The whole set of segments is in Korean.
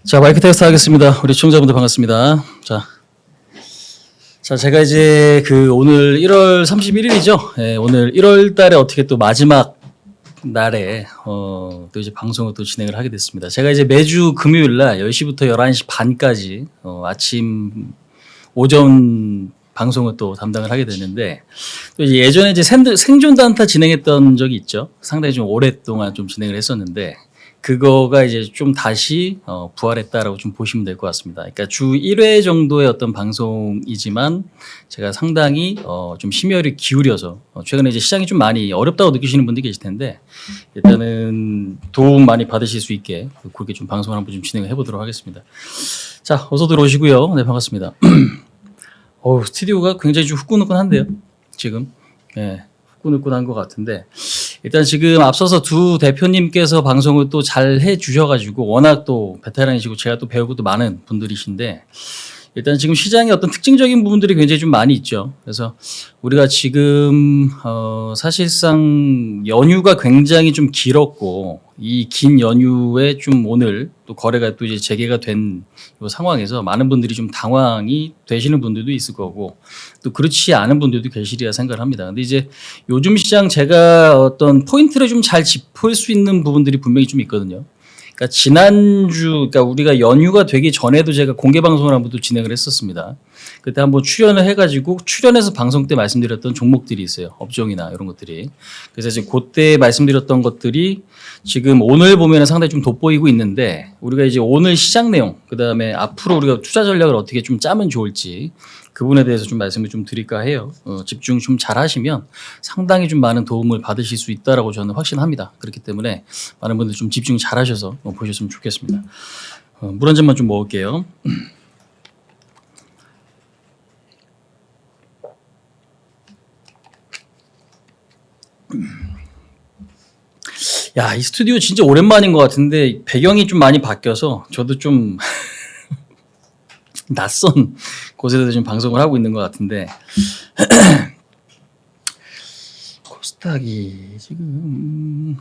자, 마이크 테스트 하겠습니다. 우리 시청자분들 반갑습니다. 자, 제가 이제 오늘 1월 31일이죠. 예, 오늘 1월 달에 어떻게 또 마지막 날에, 또 이제 방송을 또 진행을 하게 됐습니다. 제가 이제 매주 금요일 날 10시부터 11시 반까지, 아침, 오전 방송을 또 담당을 하게 됐는데, 또 이제 예전에 이제 생존 단타 진행했던 적이 있죠. 상당히 좀 오랫동안 좀 진행을 했었는데, 그거가 이제 좀 다시 부활했다라고 좀 보시면 될 것 같습니다. 그러니까 주 1회 정도의 어떤 방송이지만 제가 상당히 좀 심혈을 기울여서 최근에 이제 시장이 좀 많이 어렵다고 느끼시는 분들이 계실 텐데 일단은 도움 많이 받으실 수 있게 그렇게 좀 방송을 한번 좀 진행을 해보도록 하겠습니다. 자, 어서 들어오시고요. 네, 반갑습니다. 스튜디오가 굉장히 좀 후끈후끈한데요. 지금. 네, 후끈후끈한 것 같은데 일단 지금 앞서서 두 대표님께서 방송을 또 잘 해주셔가지고 워낙 또 베테랑이시고 제가 또 배우고 또 많은 분들이신데 일단 지금 시장에 어떤 특징적인 부분들이 굉장히 좀 많이 있죠. 그래서 우리가 지금 사실상 연휴가 굉장히 좀 길었고 이 긴 연휴에 좀 오늘 또 거래가 또 이제 재개가 된 이 상황에서 많은 분들이 좀 당황이 되시는 분들도 있을 거고 또 그렇지 않은 분들도 계시리라 생각을 합니다. 근데 이제 요즘 시장 제가 어떤 포인트를 좀 잘 짚을 수 있는 부분들이 분명히 좀 있거든요. 그러니까 지난주, 그러니까 우리가 연휴가 되기 전에도 제가 공개 방송을 한번 또 진행을 했었습니다. 그때 한번 출연을 해가지고 출연해서 방송 때 말씀드렸던 종목들이 있어요. 업종이나 이런 것들이. 그래서 이제 그때 말씀드렸던 것들이 지금 오늘 보면은 상당히 좀 돋보이고 있는데 우리가 이제 오늘 시장 내용, 그 다음에 앞으로 우리가 투자 전략을 어떻게 좀 짜면 좋을지 그 부분에 대해서 좀 말씀을 좀 드릴까 해요. 집중 좀 잘 하시면 상당히 좀 많은 도움을 받으실 수 있다라고 저는 확신합니다. 그렇기 때문에 많은 분들 좀 집중 잘 하셔서 보셨으면 좋겠습니다. 물 한 잔만 좀 먹을게요. 야, 이 스튜디오 진짜 오랜만인 것 같은데 배경이 좀 많이 바뀌어서 저도 좀 낯선 곳에서 지금 방송을 하고 있는 것 같은데 코스닥이 지금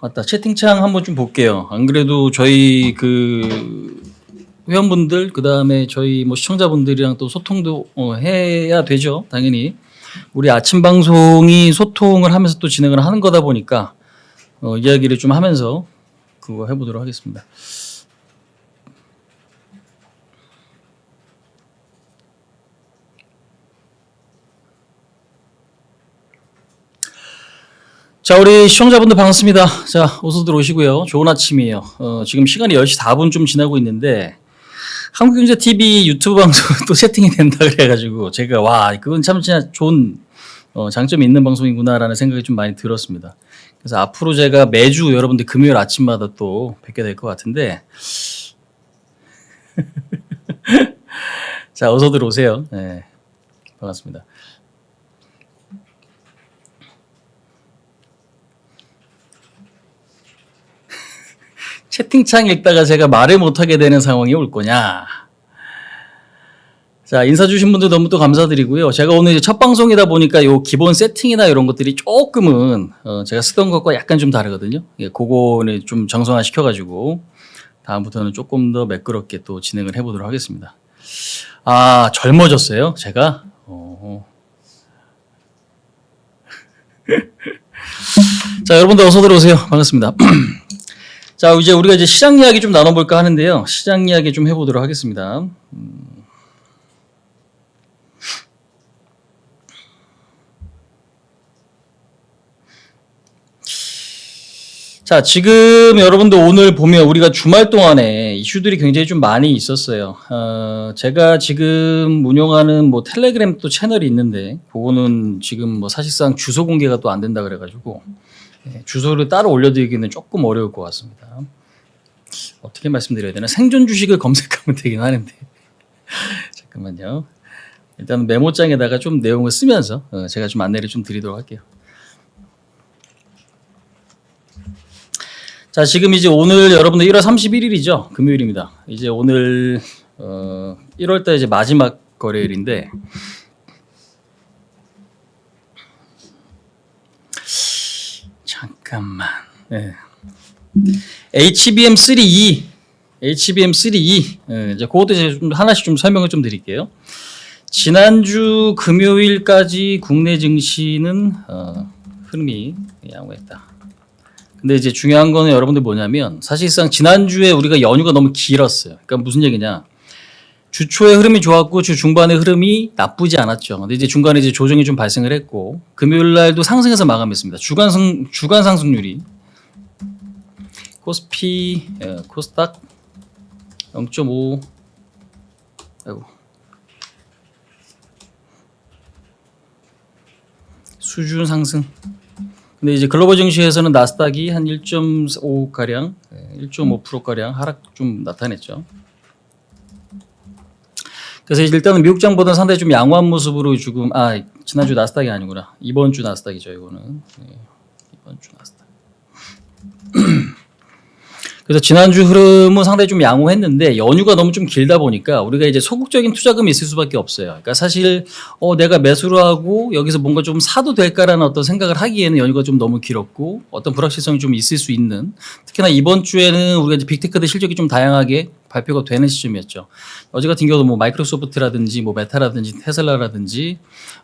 맞다. 채팅창 한번 좀 볼게요. 안 그래도 저희 회원분들 그다음에 저희 뭐 시청자분들이랑 또 소통도 해야 되죠. 당연히. 우리 아침 방송이 소통을 하면서 또 진행을 하는 거다 보니까 이야기를 좀 하면서 그거 해보도록 하겠습니다. 자, 우리 시청자분들 반갑습니다. 자, 어서들 오시고요. 좋은 아침이에요. 지금 시간이 10시 4분 좀 지나고 있는데 한국경제TV 유튜브 방송 또 세팅이 된다 그래가지고 제가 와, 그건 참 진짜 좋은 장점이 있는 방송이구나라는 생각이 좀 많이 들었습니다. 그래서 앞으로 제가 매주 여러분들 금요일 아침마다 또 뵙게 될 것 같은데 자, 어서들 오세요. 네, 반갑습니다. 채팅창 읽다가 제가 말을 못하게 되는 상황이 올 거냐. 자, 인사 주신 분들 너무 또 감사드리고요. 제가 오늘 첫 방송이다 보니까 요 기본 세팅이나 이런 것들이 조금은 제가 쓰던 것과 약간 좀 다르거든요. 예, 그거는 좀 정상화 시켜가지고 다음부터는 조금 더 매끄럽게 또 진행을 해보도록 하겠습니다. 젊어졌어요, 제가? 자, 여러분들 어서 들어오세요. 반갑습니다. 자, 이제 우리가 이제 시장 이야기 좀 나눠볼까 하는데요. 시장 이야기 좀 해보도록 하겠습니다. 자, 지금 여러분들 오늘 보면 우리가 주말 동안에 이슈들이 굉장히 좀 많이 있었어요. 제가 지금 운영하는 뭐 텔레그램 또 채널이 있는데, 그거는 지금 뭐 사실상 주소 공개가 또 안 된다 그래가지고, 주소를 따로 올려드리기는 조금 어려울 것 같습니다. 어떻게 말씀드려야 되나? 생존 주식을 검색하면 되긴 하는데. 잠깐만요. 일단 메모장에다가 좀 내용을 쓰면서 제가 좀 안내를 좀 드리도록 할게요. 자, 지금 이제 오늘 여러분들 1월 31일이죠. 금요일입니다. 이제 오늘 1월달 이제 마지막 거래일인데 잠깐만. 예. HBM3E, HBM3E. 예, 이제 그것도 이제 좀 하나씩 좀 설명을 좀 드릴게요. 지난주 금요일까지 국내 증시는 흐름이 양호했다. 근데 이제 중요한 거는 여러분들 뭐냐면 사실상 지난주에 우리가 연휴가 너무 길었어요. 그러니까 무슨 얘기냐? 주 초에 흐름이 좋았고 주 중반에 흐름이 나쁘지 않았죠. 근데 이제 중간에 이제 조정이 좀 발생을 했고 금요일 날도 상승해서 마감했습니다. 주간 상승률이 코스피, 코스닥 0.5 아이고. 수준 상승. 근데 이제 글로벌 증시에서는 나스닥이 한 1.5 가량, 1.5% 가량 하락 좀 나타냈죠. 그래서 일단은 미국장보다는 상당히 좀 양호한 모습으로 지금 지난주 나스닥이 아니구나. 이번 주 나스닥이죠, 이거는. 네, 이번 주 나스닥. 그래서 지난주 흐름은 상당히 좀 양호했는데 연휴가 너무 좀 길다 보니까 우리가 이제 소극적인 투자금이 있을 수밖에 없어요. 그러니까 사실 내가 매수를 하고 여기서 뭔가 좀 사도 될까라는 어떤 생각을 하기에는 연휴가 좀 너무 길었고 어떤 불확실성이 좀 있을 수 있는 특히나 이번 주에는 우리가 이제 빅테크들 실적이 좀 다양하게 발표가 되는 시점이었죠. 어제 같은 경우도 뭐 마이크로소프트라든지 뭐 메타라든지 테슬라라든지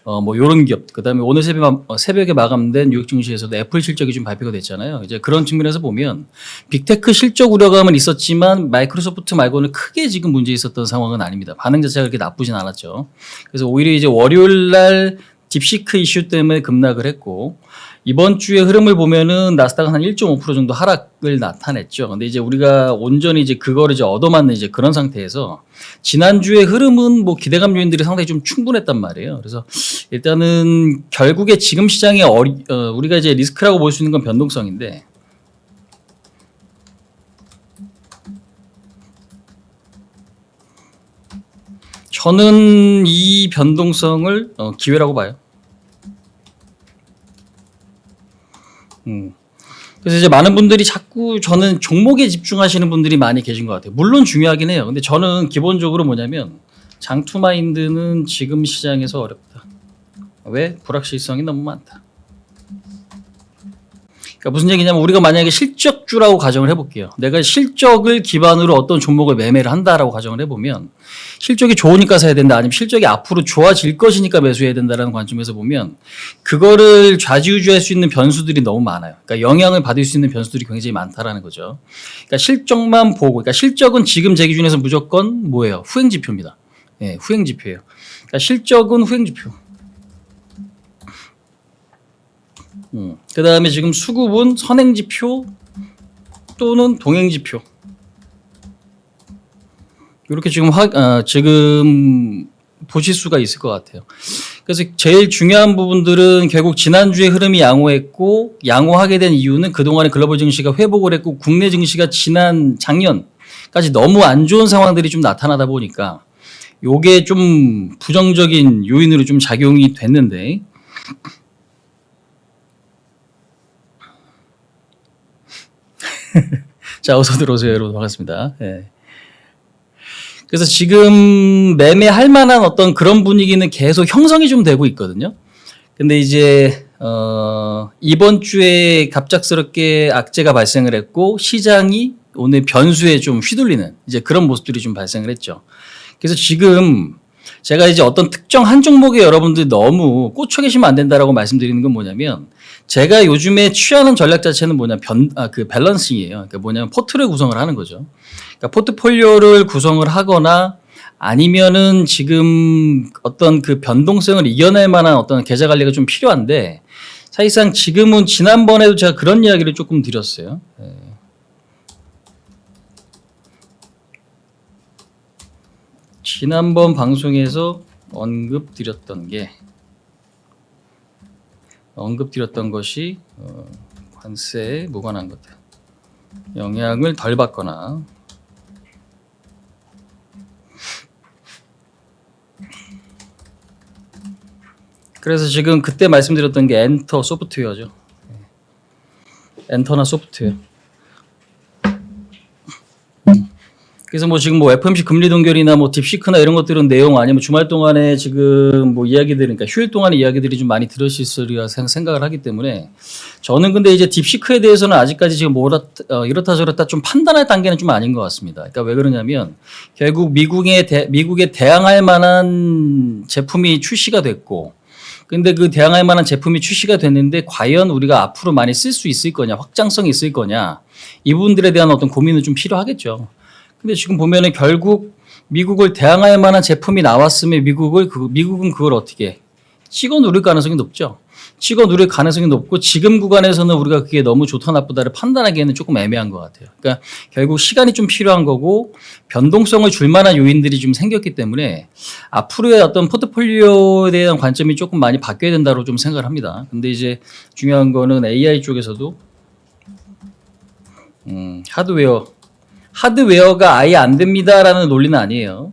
뭐 이런 기업 그다음에 오늘 새벽에 마감된 뉴욕 증시에서도 애플 실적이 좀 발표가 됐잖아요. 이제 그런 측면에서 보면 빅테크 실적 우려감은 있었지만 마이크로소프트 말고는 크게 지금 문제 있었던 상황은 아닙니다. 반응 자체가 그렇게 나쁘진 않았죠. 그래서 오히려 이제 월요일 날 딥시크 이슈 때문에 급락을 했고 이번 주의 흐름을 보면은 나스닥은 한 1.5% 정도 하락을 나타냈죠. 근데 이제 우리가 온전히 이제 그거를 이제 얻어맞는 이제 그런 상태에서 지난주의 흐름은 뭐 기대감 요인들이 상당히 좀 충분했단 말이에요. 그래서 일단은 결국에 지금 시장에 우리가 이제 리스크라고 볼 수 있는 건 변동성인데 저는 이 변동성을 기회라고 봐요. 그래서 이제 많은 분들이 자꾸 저는 종목에 집중하시는 분들이 많이 계신 것 같아요. 물론 중요하긴 해요. 근데 저는 기본적으로 뭐냐면 장투 마인드는 지금 시장에서 어렵다. 왜? 불확실성이 너무 많다. 그러니까 무슨 얘기냐면 우리가 만약에 실적주라고 가정을 해볼게요. 내가 실적을 기반으로 어떤 종목을 매매를 한다라고 가정을 해보면 실적이 좋으니까 사야 된다 아니면 실적이 앞으로 좋아질 것이니까 매수해야 된다라는 관점에서 보면 그거를 좌지우지할 수 있는 변수들이 너무 많아요. 그러니까 영향을 받을 수 있는 변수들이 굉장히 많다라는 거죠. 그러니까 실적만 보고 그러니까 실적은 지금 제 기준에서 무조건 뭐예요? 후행지표입니다. 예, 후행지표예요. 그러니까 실적은 후행지표. 그 다음에 지금 수급은 선행지표 또는 동행지표. 이렇게 지금 지금 보실 수가 있을 것 같아요. 그래서 제일 중요한 부분들은 결국 지난주에 흐름이 양호했고 양호하게 된 이유는 그동안에 글로벌 증시가 회복을 했고 국내 증시가 작년까지 너무 안 좋은 상황들이 좀 나타나다 보니까 요게 좀 부정적인 요인으로 좀 작용이 됐는데 자, 어서 들어오세요, 여러분. 반갑습니다. 예. 그래서 지금 매매할 만한 어떤 그런 분위기는 계속 형성이 좀 되고 있거든요. 근데 이제, 이번 주에 갑작스럽게 악재가 발생을 했고, 시장이 오늘 변수에 좀 휘둘리는 이제 그런 모습들이 좀 발생을 했죠. 그래서 지금 제가 이제 어떤 특정 한 종목에 여러분들이 너무 꽂혀 계시면 안 된다라고 말씀드리는 건 뭐냐면 제가 요즘에 취하는 전략 자체는 그 밸런싱이에요. 그러니까 뭐냐면 포트를 구성을 하는 거죠. 그러니까 포트폴리오를 구성을 하거나 아니면은 지금 어떤 그 변동성을 이겨낼 만한 어떤 계좌 관리가 좀 필요한데 사실상 지금은 지난번에도 제가 그런 이야기를 조금 드렸어요. 지난번 방송에서 언급드렸던 것이 관세에 무관한 것들 영향을 덜 받거나 그래서 지금 그때 말씀드렸던 게 엔터 소프트웨어죠. 엔터나 소프트웨어. 그래서 뭐 지금 뭐 FOMC 금리 동결이나 뭐 딥시크나 이런 것들은 내용 아니면 주말 동안에 지금 뭐 이야기들, 그러니까 휴일 동안의 이야기들이 좀 많이 들으셨으리라 생각을 하기 때문에 저는 근데 이제 딥시크에 대해서는 아직까지 지금 이렇다 저렇다 좀 판단할 단계는 좀 아닌 것 같습니다. 그러니까 왜 그러냐면 결국 미국에 대항할 만한 제품이 출시가 됐고, 근데 그 대항할 만한 제품이 출시가 됐는데 과연 우리가 앞으로 많이 쓸 수 있을 거냐, 확장성이 있을 거냐, 이 부분들에 대한 어떤 고민은 좀 필요하겠죠. 근데 지금 보면은 결국 미국을 대항할 만한 제품이 나왔으면 미국은 그걸 어떻게 찍어 누릴 가능성이 높죠. 찍어 누릴 가능성이 높고 지금 구간에서는 우리가 그게 너무 좋다 나쁘다를 판단하기에는 조금 애매한 것 같아요. 그러니까 결국 시간이 좀 필요한 거고 변동성을 줄 만한 요인들이 좀 생겼기 때문에 앞으로의 어떤 포트폴리오에 대한 관점이 조금 많이 바뀌어야 된다고 좀 생각을 합니다. 근데 이제 중요한 거는 AI 쪽에서도 하드웨어가 아예 안 됩니다라는 논리는 아니에요.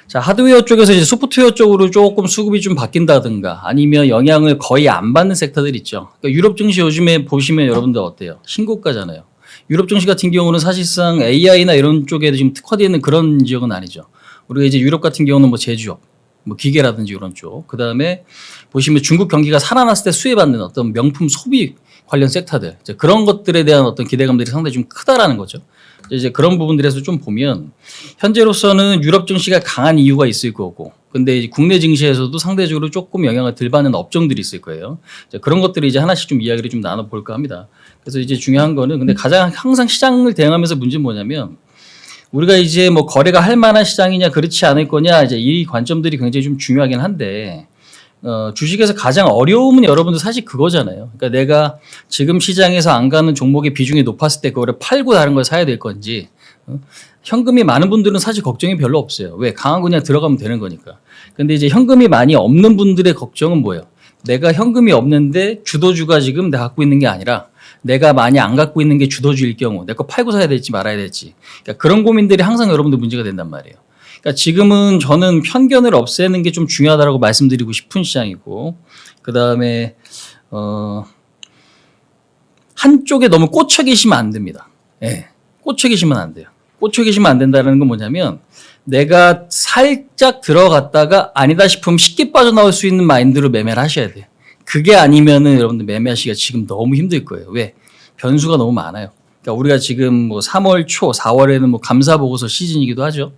자, 하드웨어 쪽에서 이제 소프트웨어 쪽으로 조금 수급이 좀 바뀐다든가 아니면 영향을 거의 안 받는 섹터들 있죠. 그러니까 유럽 증시 요즘에 보시면 여러분들 어때요? 신고가잖아요. 유럽 증시 같은 경우는 사실상 AI나 이런 쪽에 지금 특화되어 있는 그런 지역은 아니죠. 우리가 이제 유럽 같은 경우는 뭐 제조업, 뭐 기계라든지 이런 쪽. 그 다음에 보시면 중국 경기가 살아났을 때 수혜받는 어떤 명품 소비 관련 섹터들. 이제 그런 것들에 대한 어떤 기대감들이 상당히 좀 크다라는 거죠. 이제 그런 부분들에서 좀 보면 현재로서는 유럽 증시가 강한 이유가 있을 거고, 근데 이제 국내 증시에서도 상대적으로 조금 영향을 덜 받는 업종들이 있을 거예요. 이제 그런 것들을 이제 하나씩 좀 이야기를 좀 나눠볼까 합니다. 그래서 이제 중요한 거는 근데 가장 항상 시장을 대응하면서 문제는 뭐냐면 우리가 이제 뭐 거래가 할 만한 시장이냐 그렇지 않을 거냐 이제 이 관점들이 굉장히 좀 중요하긴 한데 주식에서 가장 어려움은 여러분들 사실 그거잖아요. 그러니까 내가 지금 시장에서 안 가는 종목의 비중이 높았을 때 그거를 팔고 다른 걸 사야 될 건지 현금이 많은 분들은 사실 걱정이 별로 없어요. 왜? 강한 그냥 들어가면 되는 거니까. 근데 이제 현금이 많이 없는 분들의 걱정은 뭐예요? 내가 현금이 없는데 주도주가 지금 내가 갖고 있는 게 아니라 내가 많이 안 갖고 있는 게 주도주일 경우 내 거 팔고 사야 될지 말아야 될지 그러니까 그런 고민들이 항상 여러분들 문제가 된단 말이에요. 그러니까 지금은 저는 편견을 없애는 게 좀 중요하다고 말씀드리고 싶은 시장이고 그 다음에 한쪽에 너무 꽂혀 계시면 안 됩니다. 예, 꽂혀 계시면 안 돼요. 꽂혀 계시면 안 된다는 건 뭐냐면 내가 살짝 들어갔다가 아니다 싶으면 쉽게 빠져나올 수 있는 마인드로 매매를 하셔야 돼요. 그게 아니면은 여러분들 매매하시기가 지금 너무 힘들 거예요. 왜? 변수가 너무 많아요. 그러니까 우리가 지금 뭐 3월 초, 4월에는 뭐 감사 보고서 시즌이기도 하죠.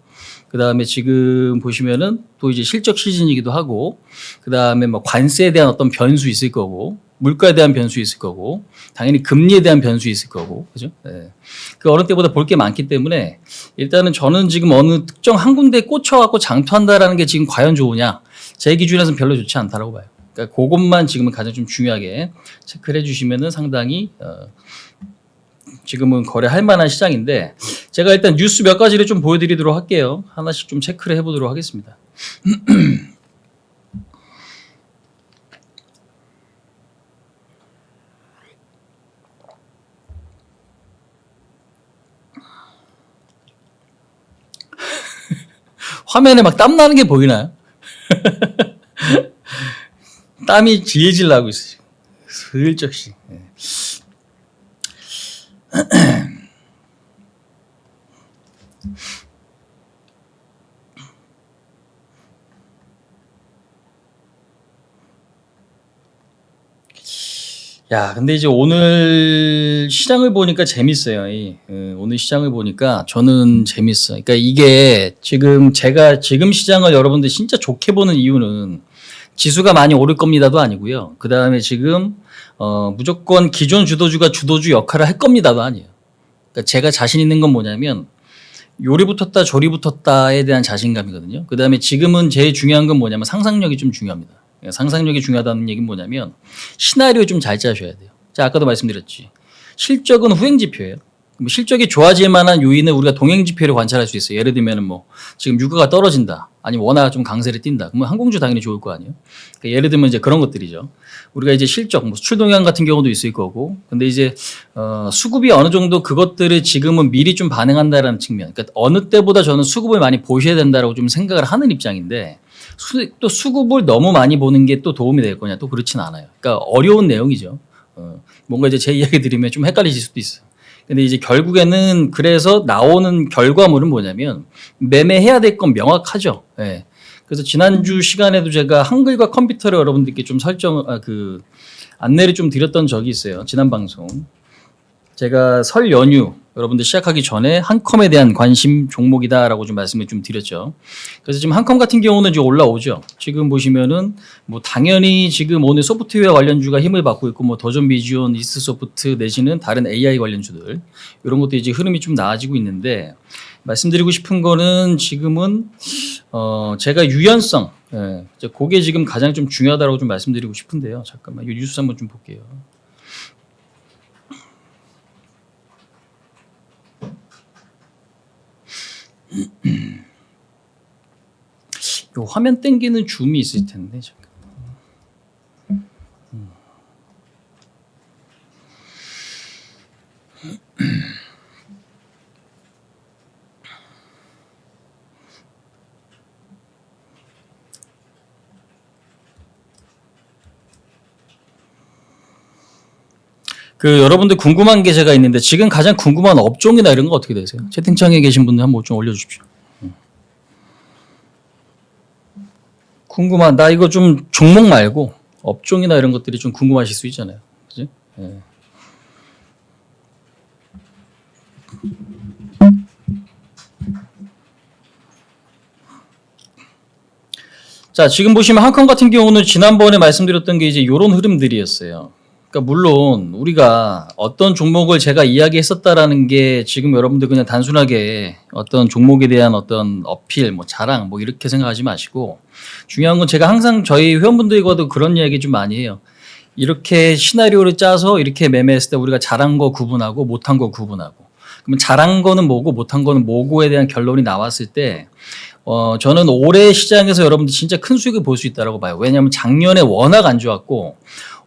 그 다음에 지금 보시면은 또 이제 실적 시즌이기도 하고, 그 다음에 뭐 관세에 대한 어떤 변수 있을 거고, 물가에 대한 변수 있을 거고, 당연히 금리에 대한 변수 있을 거고, 그죠? 네. 그 어느 때보다 볼 게 많기 때문에 일단은 저는 지금 어느 특정 한 군데에 꽂혀갖고 장투한다라는 게 지금 과연 좋으냐? 제 기준에서는 별로 좋지 않다라고 봐요. 그러니까 그것만 지금은 가장 좀 중요하게 체크를 해주시면은 상당히 지금은 거래할 만한 시장인데 제가 일단 뉴스 몇 가지를 좀 보여드리도록 할게요. 하나씩 좀 체크를 해보도록 하겠습니다. 화면에 막 땀 나는 게 보이나요? 땀이 질질 나고 있어요. 슬쩍씩. 야, 근데 이제 오늘 시장을 보니까 재밌어요. 오늘 시장을 보니까 저는 재밌어요. 그러니까 이게 제가 지금 시장을 여러분들 진짜 좋게 보는 이유는 지수가 많이 오를 겁니다도 아니고요. 그 다음에 지금 무조건 기존 주도주가 주도주 역할을 할 겁니다도 아니에요. 그러니까 제가 자신 있는 건 뭐냐면 요리 붙었다 조리 붙었다에 대한 자신감이거든요. 그 다음에 지금은 제일 중요한 건 뭐냐면 상상력이 좀 중요합니다. 상상력이 중요하다는 얘기는 뭐냐면 시나리오 좀 잘 짜셔야 돼요. 자, 아까도 말씀드렸지. 실적은 후행 지표예요. 실적이 좋아질 만한 요인을 우리가 동행 지표로 관찰할 수 있어요. 예를 들면 뭐 지금 유가가 떨어진다. 아니면 원화가 좀 강세를 띈다. 그러면 항공주 당연히 좋을 거 아니에요. 그러니까 예를 들면 이제 그런 것들이죠. 우리가 이제 실적, 뭐 수출 동향 같은 경우도 있을 거고. 근데 이제 수급이 어느 정도 그것들을 지금은 미리 좀 반응한다라는 측면. 그러니까 어느 때보다 저는 수급을 많이 보셔야 된다라고 좀 생각을 하는 입장인데 또 수급을 너무 많이 보는 게 또 도움이 될 거냐 또 그렇진 않아요. 그러니까 어려운 내용이죠. 뭔가 이제 제 이야기 들으면 좀 헷갈리실 수도 있어요. 근데 이제 결국에는 그래서 나오는 결과물은 뭐냐면 매매해야 될 건 명확하죠. 예. 그래서 지난주 시간에도 제가 한글과 컴퓨터를 여러분들께 좀 안내를 좀 드렸던 적이 있어요. 지난 방송. 제가 설 연휴 여러분들 시작하기 전에 한컴에 대한 관심 종목이다라고 좀 말씀을 좀 드렸죠. 그래서 지금 한컴 같은 경우는 이제 올라오죠. 지금 보시면은 뭐 당연히 지금 오늘 소프트웨어 관련주가 힘을 받고 있고 뭐 더존 비주온, 이스트소프트 내지는 다른 AI 관련주들 이런 것도 이제 흐름이 좀 나아지고 있는데 말씀드리고 싶은 거는 지금은 제가 유연성 그게 지금 가장 좀 중요하다고 좀 말씀드리고 싶은데요. 잠깐만 이 뉴스 한번 좀 볼게요. 요 화면 땡기는 줌이 있을 텐데 잠깐. 여러분들 궁금한 게 제가 있는데 지금 가장 궁금한 업종이나 이런 거 어떻게 되세요? 채팅창에 계신 분들 한번 좀 올려주십시오. 나 이거 좀 종목 말고 업종이나 이런 것들이 좀 궁금하실 수 있잖아요. 그지? 예. 자, 지금 보시면 한컴 같은 경우는 지난번에 말씀드렸던 게 이제 이런 흐름들이었어요. 그러니까 물론 우리가 어떤 종목을 제가 이야기했었다라는 게 지금 여러분들 그냥 단순하게 어떤 종목에 대한 어떤 어필, 뭐 자랑, 뭐 이렇게 생각하지 마시고 중요한 건 제가 항상 저희 회원분들과도 그런 이야기 좀 많이 해요. 이렇게 시나리오를 짜서 이렇게 매매했을 때 우리가 잘한 거 구분하고 못한 거 구분하고 그러면 잘한 거는 뭐고 못한 거는 뭐고에 대한 결론이 나왔을 때 저는 올해 시장에서 여러분들 진짜 큰 수익을 볼 수 있다고 봐요. 왜냐하면 작년에 워낙 안 좋았고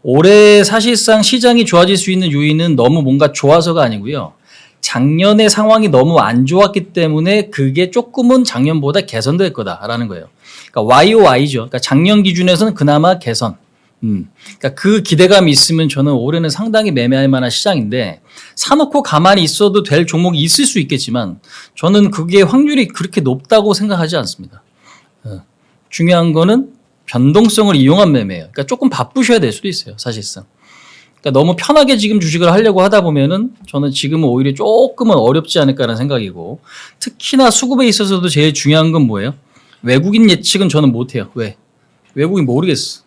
올해 사실상 시장이 좋아질 수 있는 요인은 너무 뭔가 좋아서가 아니고요. 작년의 상황이 너무 안 좋았기 때문에 그게 조금은 작년보다 개선될 거다라는 거예요. 그러니까 YOY죠. 그러니까 작년 기준에서는 그나마 개선. 그러니까 그 기대감이 있으면 저는 올해는 상당히 매매할 만한 시장인데 사놓고 가만히 있어도 될 종목이 있을 수 있겠지만 저는 그게 확률이 그렇게 높다고 생각하지 않습니다. 중요한 거는 변동성을 이용한 매매예요. 그러니까 조금 바쁘셔야 될 수도 있어요, 사실상. 그러니까 너무 편하게 지금 주식을 하려고 하다 보면은 저는 지금은 오히려 조금은 어렵지 않을까라는 생각이고 특히나 수급에 있어서도 제일 중요한 건 뭐예요? 외국인 예측은 저는 못해요. 왜? 외국인 모르겠어.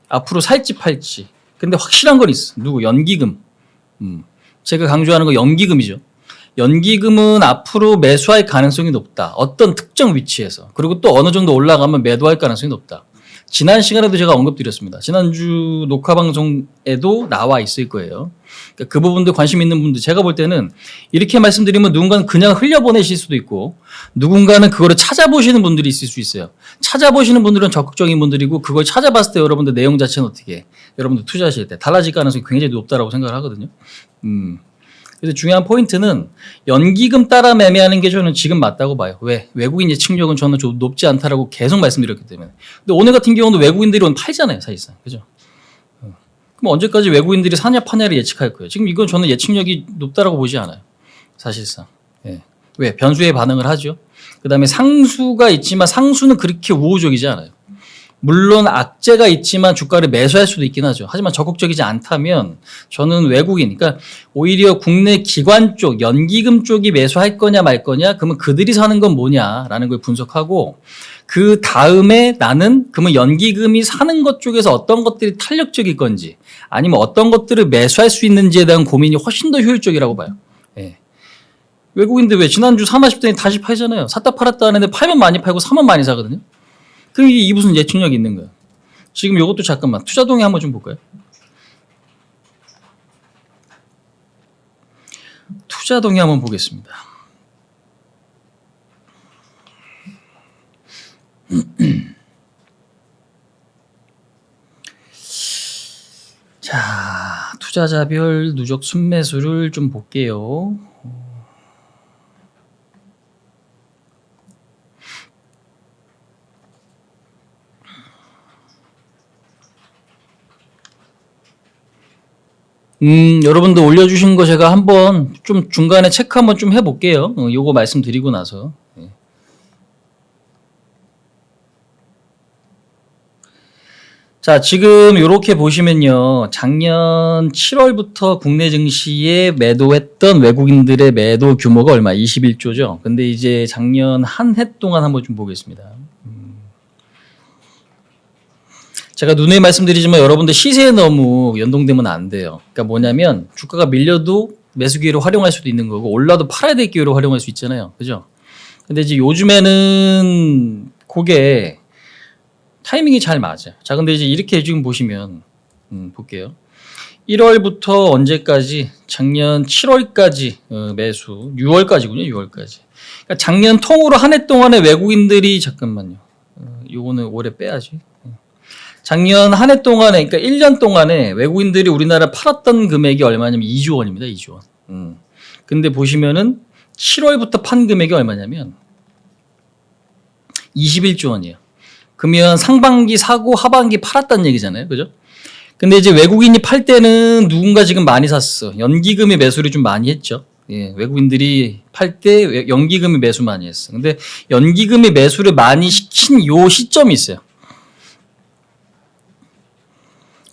앞으로 살지 팔지. 근데 확실한 건 있어. 누구? 연기금. 제가 강조하는 거 연기금이죠. 연기금은 앞으로 매수할 가능성이 높다. 어떤 특정 위치에서. 그리고 또 어느 정도 올라가면 매도할 가능성이 높다. 지난 시간에도 제가 언급드렸습니다. 지난주 녹화 방송에도 나와 있을 거예요. 그러니까 그 부분도 관심 있는 분들 제가 볼 때는 이렇게 말씀드리면 누군가는 그냥 흘려보내실 수도 있고 누군가는 그거를 찾아보시는 분들이 있을 수 있어요. 찾아보시는 분들은 적극적인 분들이고 그걸 찾아봤을 때 여러분들 내용 자체는 어떻게 여러분들 투자하실 때 달라질 가능성이 굉장히 높다라고 생각을 하거든요. 그래서 중요한 포인트는 연기금 따라 매매하는 게 저는 지금 맞다고 봐요. 왜? 외국인 예측력은 저는 좀 높지 않다라고 계속 말씀드렸기 때문에. 근데 오늘 같은 경우는 외국인들이 오늘 팔잖아요, 사실상. 그죠? 그럼 언제까지 외국인들이 사냐 파냐를 예측할 거예요. 지금 이건 저는 예측력이 높다라고 보지 않아요. 사실상. 예. 왜? 변수에 반응을 하죠. 그 다음에 상수가 있지만 상수는 그렇게 우호적이지 않아요. 물론 악재가 있지만 주가를 매수할 수도 있긴 하죠. 하지만 적극적이지 않다면 저는 외국인, 그러니까 오히려 국내 기관 쪽, 연기금 쪽이 매수할 거냐 말 거냐, 그러면 그들이 사는 건 뭐냐라는 걸 분석하고 그 다음에 나는 그러면 연기금이 사는 것 쪽에서 어떤 것들이 탄력적일 건지 아니면 어떤 것들을 매수할 수 있는지에 대한 고민이 훨씬 더 효율적이라고 봐요. 예. 외국인들 왜 지난주 사나 싶더니 다시 팔잖아요. 샀다 팔았다 하는데 팔면 많이 팔고 사면 많이 사거든요. 그럼 이게 무슨 예측력이 있는 거야. 지금 이것도 잠깐만 투자 동의 한번 좀 볼까요? 투자 동의 한번 보겠습니다. 자, 투자자별 누적 순매수를 좀 볼게요. 여러분들 올려주신 거 제가 한번 좀 중간에 체크 한번 좀 해볼게요. 요거 말씀드리고 나서. 자, 지금 이렇게 보시면요. 작년 7월부터 국내 증시에 매도했던 외국인들의 매도 규모가 얼마? 21조죠. 근데 이제 작년 한 해 동안 한번 좀 보겠습니다. 제가 누누이 말씀드리지만 여러분들 시세에 너무 연동되면 안 돼요. 그러니까 뭐냐면 주가가 밀려도 매수 기회로 활용할 수도 있는 거고 올라도 팔아야 될 기회로 활용할 수 있잖아요. 그죠? 근데 이제 요즘에는 그게 타이밍이 잘 맞아요. 자, 근데 이제 이렇게 지금 보시면, 볼게요. 1월부터 언제까지? 작년 7월까지 매수, 6월까지군요, 6월까지. 그러니까 작년 통으로 한 해 동안에 외국인들이, 잠깐만요. 요거는 올해 빼야지. 작년 한 해 동안에, 그러니까 1년 동안에 외국인들이 우리나라 팔았던 금액이 얼마냐면 2조 원입니다, 2조 원. 근데 보시면은 7월부터 판 금액이 얼마냐면 21조 원이에요. 그러면 상반기 사고 하반기 팔았다는 얘기잖아요. 그죠? 근데 이제 외국인이 팔 때는 누군가 지금 많이 샀어. 연기금의 매수를 좀 많이 했죠. 예, 외국인들이 팔 때 연기금의 매수 많이 했어. 근데 연기금의 매수를 많이 시킨 요 시점이 있어요.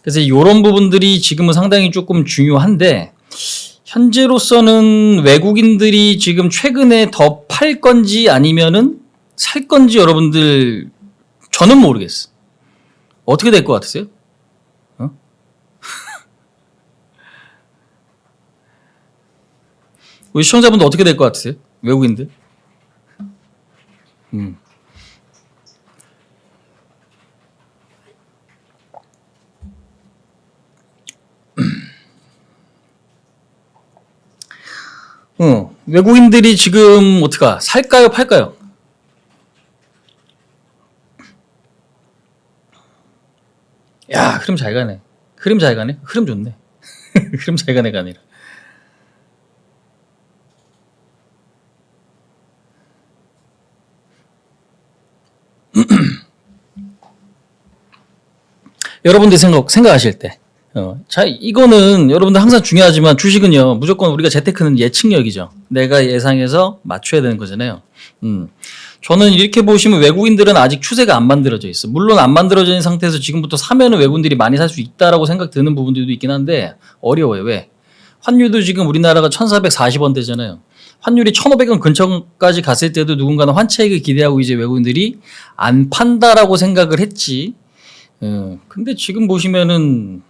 그래서 이런 부분들이 지금은 상당히 조금 중요한데 현재로서는 외국인들이 지금 최근에 더 팔 건지 아니면은 살 건지 여러분들 저는 모르겠어. 어떻게 될 것 같으세요? 우리 시청자분들 어떻게 될 것 같으세요? 외국인들? 외국인들이 지금 어떡하? 살까요? 팔까요? 야, 흐름 잘 가네. 흐름 잘 가네. 흐름 좋네. 흐름 잘 가네가 아니라. 여러분들이 생각하실 때. 자, 이거는 여러분들 항상 중요하지만 주식은요, 무조건 우리가 재테크는 예측력이죠. 내가 예상해서 맞춰야 되는 거잖아요. 저는 이렇게 보시면 외국인들은 아직 추세가 안 만들어져 있어. 물론 안 만들어져 있는 상태에서 지금부터 사면은 외국인들이 많이 살 수 있다라고 생각 드는 부분들도 있긴 한데 어려워요. 왜? 환율도 지금 우리나라가 1,440원대잖아요. 환율이 1,500원 근처까지 갔을 때도 누군가는 환차익을 기대하고 이제 외국인들이 안 판다라고 생각을 했지. 근데 지금 보시면은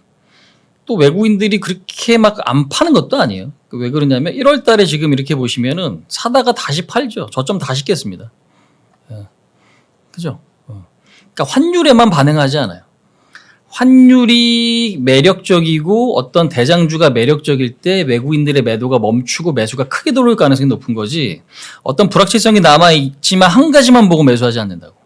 또 외국인들이 그렇게 막 안 파는 것도 아니에요. 왜 그러냐면 1월 달에 지금 이렇게 보시면은 사다가 다시 팔죠. 저점 다시 깼습니다. 그죠? 그러니까 환율에만 반응하지 않아요. 환율이 매력적이고 어떤 대장주가 매력적일 때 외국인들의 매도가 멈추고 매수가 크게 들어올 가능성이 높은 거지 어떤 불확실성이 남아있지만 한 가지만 보고 매수하지 않는다고.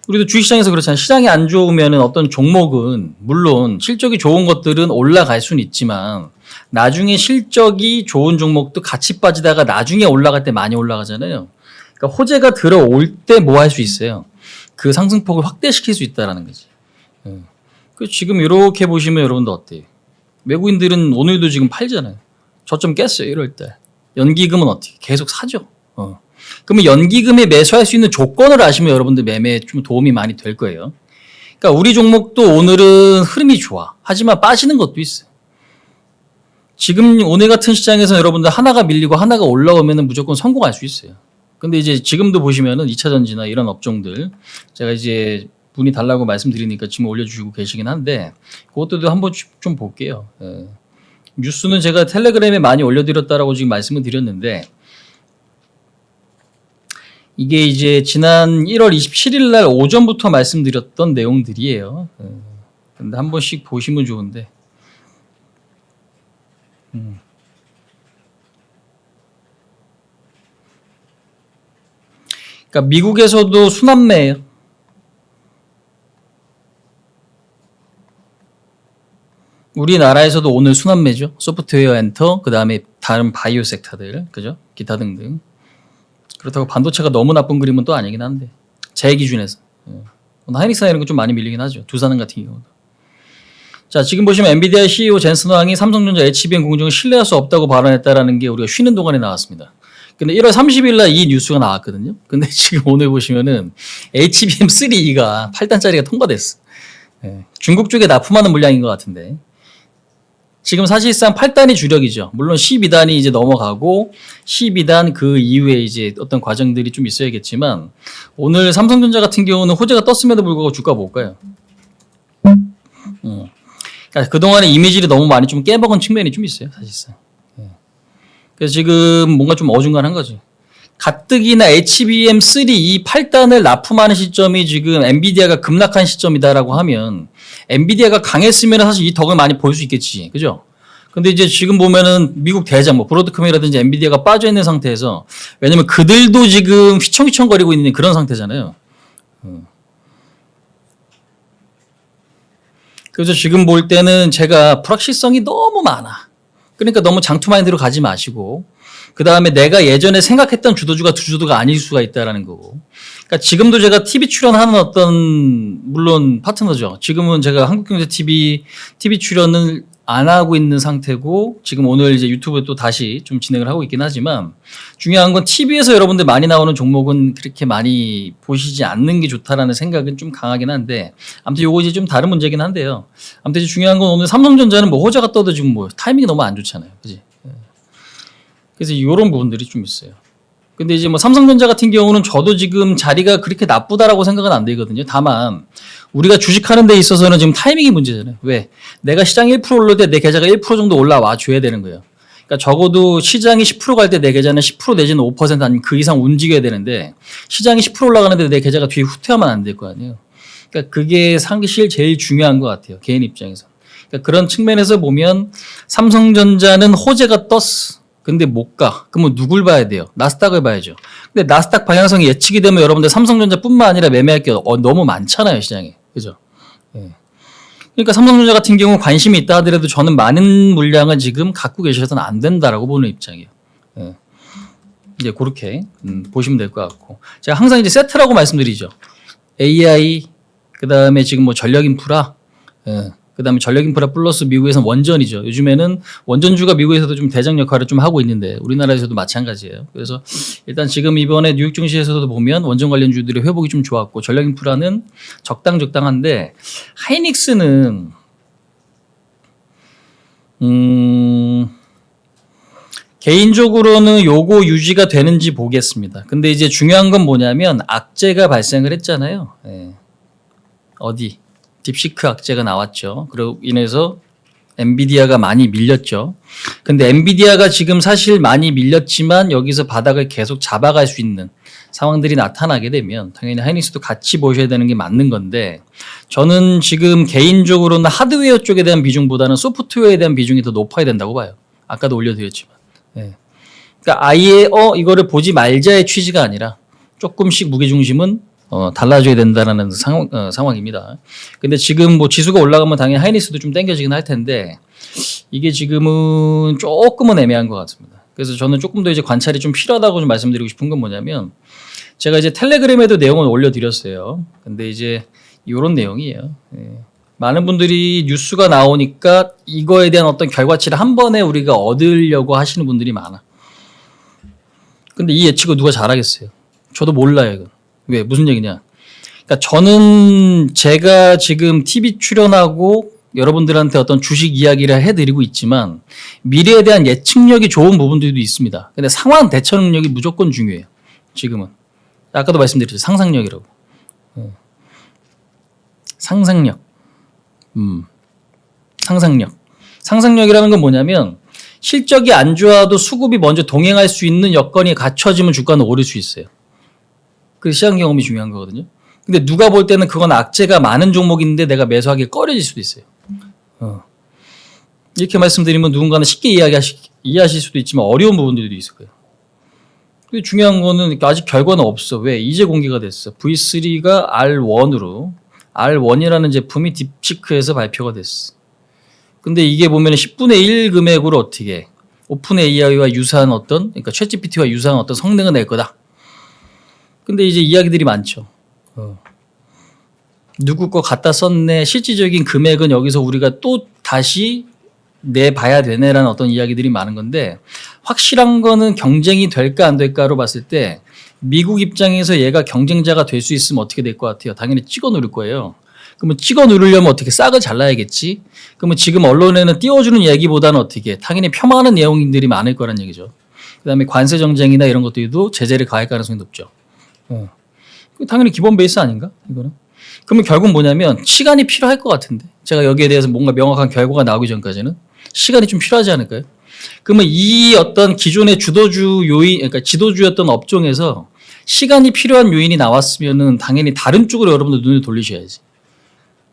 우리도 주식시장에서 그렇잖아요. 시장이 안 좋으면 어떤 종목은 물론 실적이 좋은 것들은 올라갈 수는 있지만 나중에 실적이 좋은 종목도 같이 빠지다가 나중에 올라갈 때 많이 올라가잖아요. 그러니까 호재가 들어올 때 뭐 할 수 있어요? 그 상승폭을 확대시킬 수 있다는 거지. 지금 이렇게 보시면 여러분들 어때요? 외국인들은 오늘도 지금 팔잖아요. 저점 깼어요. 1월 달. 연기금은 어떻게? 계속 사죠. 그러면 연기금에 매수할 수 있는 조건을 아시면 여러분들 매매에 좀 도움이 많이 될 거예요. 그러니까 우리 종목도 오늘은 흐름이 좋아. 하지만 빠지는 것도 있어요. 지금 오늘 같은 시장에서 여러분들 하나가 밀리고 하나가 올라오면 무조건 성공할 수 있어요. 근데 이제 지금도 보시면은 2차전지나 이런 업종들 제가 이제 문의 달라고 말씀드리니까 지금 올려주시고 계시긴 한데 그것도 한번 좀 볼게요. 뉴스는 제가 텔레그램에 많이 올려드렸다라고 지금 말씀을 드렸는데 이게 이제 지난 1월 27일 날 오전부터 말씀드렸던 내용들이에요. 근데 한 번씩 보시면 좋은데. 그러니까 미국에서도 순환매예요. 우리나라에서도 오늘 순환매죠. 소프트웨어 엔터, 그 다음에 다른 바이오 섹터들, 그죠? 기타 등등. 그렇다고 반도체가 너무 나쁜 그림은 또 아니긴 한데 제 기준에서. 하이닉스나 이런 거 좀 많이 밀리긴 하죠. 두산은 같은 경우도. 자, 지금 보시면 엔비디아 CEO 젠슨 황이 삼성전자 HBM 공정을 신뢰할 수 없다고 발언했다라는 게 우리가 쉬는 동안에 나왔습니다. 근데 1월 30일 날 이 뉴스가 나왔거든요. 근데 지금 오늘 보시면은 HBM3E가 8단짜리가 통과됐어. 예, 중국 쪽에 납품하는 물량인 것 같은데. 지금 사실상 8단이 주력이죠. 물론 12단이 이제 넘어가고 12단 그 이후에 이제 어떤 과정들이 좀 있어야겠지만 오늘 삼성전자 같은 경우는 호재가 떴음에도 불구하고 주가 볼까요? 그러니까 그동안에 이미지를 너무 많이 좀 깨먹은 측면이 좀 있어요, 사실상. 그래서 지금 뭔가 좀 어중간한 거죠. 가뜩이나 HBM3 이 8단을 납품하는 시점이 지금 엔비디아가 급락한 시점이다라고 하면 엔비디아가 강했으면 사실 이 덕을 많이 볼 수 있겠지. 그죠? 근데 이제 지금 보면은 미국 대장 뭐 브로드컴이라든지 엔비디아가 빠져 있는 상태에서 왜냐면 그들도 지금 휘청휘청거리고 있는 그런 상태잖아요. 그래서 지금 볼 때는 제가 불확실성이 너무 많아. 그러니까 너무 장투마인드로 가지 마시고 그 다음에 내가 예전에 생각했던 주도주가 주도주가 아닐 수가 있다라는 거고. 그러니까 지금도 제가 TV 출연하는 어떤 물론 파트너죠. 지금은 제가 한국경제TV TV 출연을 안 하고 있는 상태고 지금 오늘 이제 유튜브에 또 다시 좀 진행을 하고 있긴 하지만 중요한 건 TV에서 여러분들 많이 나오는 종목은 그렇게 많이 보시지 않는 게 좋다라는 생각은 좀 강하긴 한데 아무튼 요거 이제 좀 다른 문제긴 한데요. 아무튼 이제 중요한 건 오늘 삼성전자는 뭐 호재가 떠도 지금 뭐 타이밍이 너무 안 좋잖아요. 그지? 그래서 이런 부분들이 좀 있어요. 근데 이제 뭐 삼성전자 같은 경우는 저도 지금 자리가 그렇게 나쁘다라고 생각은 안 되거든요. 다만 우리가 주식하는 데 있어서는 지금 타이밍이 문제잖아요. 왜? 내가 시장 1% 올릴 때 내 계좌가 1% 정도 올라와 줘야 되는 거예요. 그러니까 적어도 시장이 10% 갈 때 내 계좌는 10% 내지는 5% 아니면 그 이상 움직여야 되는데 시장이 10% 올라가는데 내 계좌가 뒤에 후퇴하면 안 될 거 아니에요. 그러니까 그게 사실 제일 중요한 것 같아요. 개인 입장에서. 그러니까 그런 측면에서 보면 삼성전자는 호재가 떴어. 근데 못 가. 그러면 누굴 봐야 돼요? 나스닥을 봐야죠. 근데 나스닥 방향성이 예측이 되면 여러분들 삼성전자뿐만 아니라 매매할 게 너무 많잖아요, 시장에. 그죠? 예. 그러니까 삼성전자 같은 경우 관심이 있다 하더라도 저는 많은 물량을 지금 갖고 계셔서는 안 된다라고 보는 입장이에요. 예. 이제 그렇게 보시면 될 것 같고. 제가 항상 이제 세트라고 말씀드리죠. AI, 그 다음에 지금 뭐 전력 인프라, 예. 그 다음에 전력 인프라 플러스 미국에서는 원전이죠. 요즘에는 원전주가 미국에서도 좀 대장 역할을 좀 하고 있는데 우리나라에서도 마찬가지예요. 그래서 일단 지금 이번에 뉴욕 증시에서도 보면 원전 관련주들의 회복이 좀 좋았고 전력 인프라는 적당한데 하이닉스는 개인적으로는 요거 유지가 되는지 보겠습니다. 근데 이제 중요한 건 뭐냐면 악재가 발생을 했잖아요. 예. 어디? 딥시크 악재가 나왔죠. 그로 인해서 엔비디아가 많이 밀렸죠. 근데 엔비디아가 지금 사실 많이 밀렸지만 여기서 바닥을 계속 잡아갈 수 있는 상황들이 나타나게 되면 당연히 하이닉스도 같이 보셔야 되는 게 맞는 건데 저는 지금 개인적으로는 하드웨어 쪽에 대한 비중보다는 소프트웨어에 대한 비중이 더 높아야 된다고 봐요. 아까도 올려드렸지만. 네. 그러니까 아예 이거를 보지 말자의 취지가 아니라 조금씩 무게중심은 달라져야 된다는 상황입니다. 근데 지금 뭐 지수가 올라가면 당연히 하이닉스도 좀 땡겨지긴 할 텐데 이게 지금은 조금은 애매한 것 같습니다. 그래서 저는 조금 더 이제 관찰이 좀 필요하다고 좀 말씀드리고 싶은 건 뭐냐면 제가 이제 텔레그램에도 내용을 올려드렸어요. 근데 이제 이런 내용이에요. 예. 많은 분들이 뉴스가 나오니까 이거에 대한 어떤 결과치를 한 번에 우리가 얻으려고 하시는 분들이 많아. 근데 이 예측을 누가 잘하겠어요? 저도 몰라요, 이건. 왜? 무슨 얘기냐? 그러니까 저는 제가 지금 TV 출연하고 여러분들한테 어떤 주식 이야기를 해드리고 있지만 미래에 대한 예측력이 좋은 부분들도 있습니다. 근데 상황 대처 능력이 무조건 중요해요. 지금은. 아까도 말씀드렸죠. 상상력이라고. 상상력. 상상력. 상상력이라는 건 뭐냐면 실적이 안 좋아도 수급이 먼저 동행할 수 있는 여건이 갖춰지면 주가는 오를 수 있어요. 그 시장 경험이 중요한 거거든요. 근데 누가 볼 때는 그건 악재가 많은 종목인데 내가 매수하기 꺼려질 수도 있어요. 이렇게 말씀드리면 누군가는 쉽게 이해하실 수도 있지만 어려운 부분들도 있을 거예요. 근데 중요한 거는 아직 결과는 없어. 왜? 이제 공개가 됐어. V3가 R1이라는 제품이 딥시크에서 발표가 됐어. 근데 이게 보면 10분의 1 금액으로 어떻게 오픈 AI와 유사한 그러니까 챗GPT와 유사한 어떤 성능을 낼 거다. 근데 이제 이야기들이 많죠. 누구 거 갖다 썼네. 실질적인 금액은 여기서 우리가 또 다시 내봐야 되네라는 어떤 이야기들이 많은 건데 확실한 거는 경쟁이 될까 안 될까로 봤을 때 미국 입장에서 얘가 경쟁자가 될 수 있으면 어떻게 될 것 같아요? 당연히 찍어 누를 거예요. 그러면 찍어 누르려면 어떻게 싹을 잘라야겠지? 그러면 지금 언론에는 띄워주는 얘기보다는 어떻게 당연히 폄하하는 내용들이 많을 거란 얘기죠. 그다음에 관세 정쟁이나 이런 것들도 제재를 가할 가능성이 높죠. 당연히 기본 베이스 아닌가? 이거는. 그러면 결국 뭐냐면 시간이 필요할 것 같은데 제가 여기에 대해서 뭔가 명확한 결과가 나오기 전까지는 시간이 좀 필요하지 않을까요? 그러면 이 어떤 기존의 주도주 요인, 그러니까 지도주였던 업종에서 시간이 필요한 요인이 나왔으면은 당연히 다른 쪽으로 여러분들 눈을 돌리셔야지.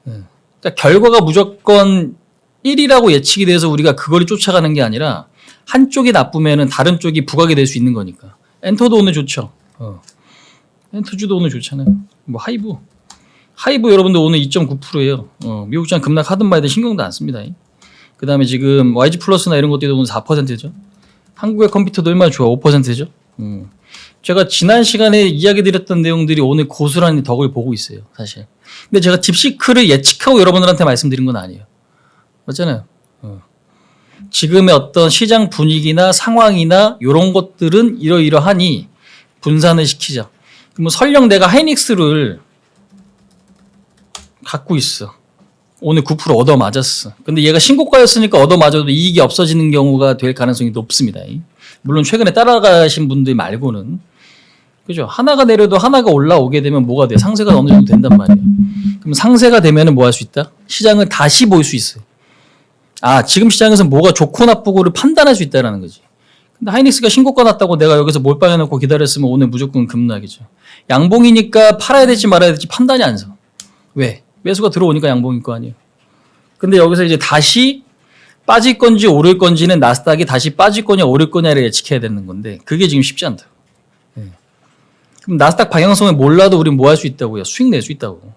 그러니까 결과가 무조건 1이라고 예측이 돼서 우리가 그걸 쫓아가는 게 아니라 한쪽이 나쁘면은 다른 쪽이 부각이 될 수 있는 거니까. 엔터도 오늘 좋죠. 엔터주도 오늘 좋잖아요. 뭐 하이브 여러분들 오늘 2.9%예요. 미국 시장 급락하든 말든 신경도 안 씁니다. 그 다음에 지금 YG 플러스나 이런 것들도 오늘 4%죠. 한국의 컴퓨터도 얼마나 좋아? 5%죠. 제가 지난 시간에 이야기 드렸던 내용들이 오늘 고스란히 덕을 보고 있어요. 사실. 근데 제가 딥시크를 예측하고 여러분들한테 말씀드린 건 아니에요. 맞잖아요. 지금의 어떤 시장 분위기나 상황이나 이런 것들은 이러이러하니 분산을 시키자. 그럼 설령 내가 하이닉스를 갖고 있어. 오늘 9% 얻어맞았어. 근데 얘가 신고가였으니까 얻어맞아도 이익이 없어지는 경우가 될 가능성이 높습니다. 물론 최근에 따라가신 분들 말고는. 그죠? 하나가 내려도 하나가 올라오게 되면 뭐가 돼? 상세가 어느 정도 된단 말이에요. 그럼 상세가 되면 뭐 할 수 있다? 시장을 다시 볼 수 있어요. 아, 지금 시장에서 뭐가 좋고 나쁘고를 판단할 수 있다는 거지. 근데 하이닉스가 신고가 났다고 내가 여기서 몰빵해 놓고 기다렸으면 오늘 무조건 급락이죠. 양봉이니까 팔아야 될지 말아야 될지 판단이 안 서. 왜? 매수가 들어오니까 양봉일 거 아니에요. 근데 여기서 이제 다시 빠질 건지 오를 건지는 나스닥이 다시 빠질 거냐 오를 거냐를 예측해야 되는 건데 그게 지금 쉽지 않다. 그럼 나스닥 방향성을 몰라도 우린 뭐 할 수 있다고요? 수익 낼 수 있다고.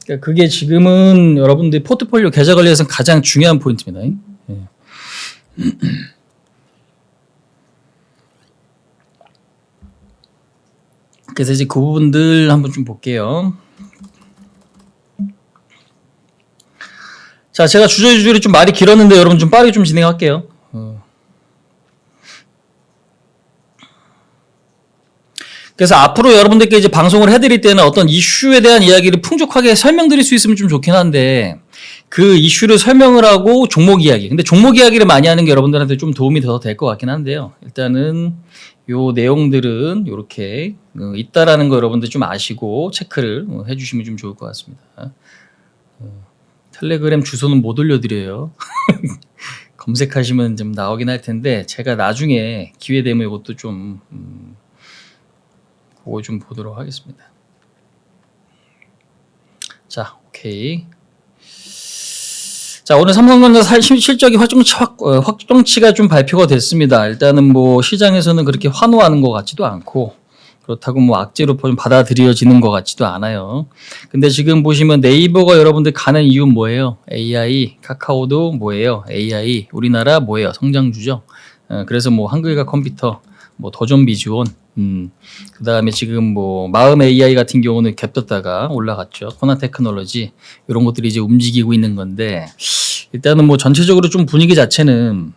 그러니까 그게 지금은 여러분들 포트폴리오 계좌 관리에서 가장 중요한 포인트입니다. 그래서 이제 그 부분들 한번 좀 볼게요. 자, 제가 주저리 좀 말이 길었는데 여러분 좀 빠르게 좀 진행할게요. 그래서 앞으로 여러분들께 이제 방송을 해드릴 때는 어떤 이슈에 대한 이야기를 풍족하게 설명드릴 수 있으면 좀 좋긴 한데 그 이슈를 설명을 하고 종목 이야기. 근데 종목 이야기를 많이 하는 게 여러분들한테 좀 도움이 더 될 것 같긴 한데요. 일단은 요 내용들은 이렇게 있다라는 거 여러분들 좀 아시고 체크를 해주시면 좀 좋을 것 같습니다. 텔레그램 주소는 못 올려드려요. 검색하시면 좀 나오긴 할 텐데 제가 나중에 기회 되면 이것도 좀 그거 좀 보도록 하겠습니다. 자, 오케이. 자, 오늘 삼성전자 실적이 확정치가 좀 발표가 됐습니다. 일단은 뭐 시장에서는 그렇게 환호하는 것 같지도 않고 그렇다고 뭐 악재로 좀 받아들여지는 것 같지도 않아요. 근데 지금 보시면 네이버가 여러분들 가는 이유는 뭐예요? AI, 카카오도 뭐예요? AI, 우리나라 뭐예요? 성장주죠. 그래서 뭐 한글과 컴퓨터, 뭐 더좀비 지원, 그 다음에 지금 뭐 마음 AI 같은 경우는 갭떴다가 올라갔죠. 코나 테크놀로지 이런 것들이 이제 움직이고 있는 건데 일단은 뭐 전체적으로 좀 분위기 자체는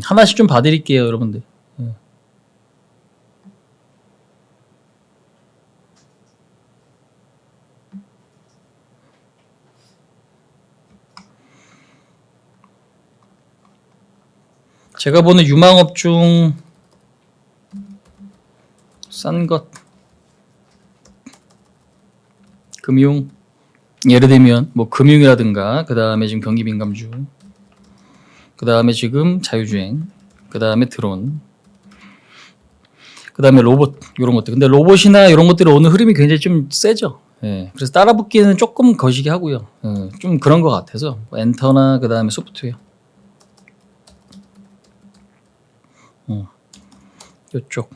하나씩 좀 봐드릴게요, 여러분들. 제가 보는 유망업 중 싼 것, 금융, 예를 들면 뭐 금융이라든가 그 다음에 지금 경기 민감주, 그 다음에 지금 자율주행, 그 다음에 드론, 그 다음에 로봇 이런 것들. 근데 로봇이나 이런 것들은 오늘 흐름이 굉장히 좀 세죠. 예, 그래서 따라붙기는 조금 거시기 하고요. 좀 그런 것 같아서 엔터나 그 다음에 소프트웨어. 이쪽.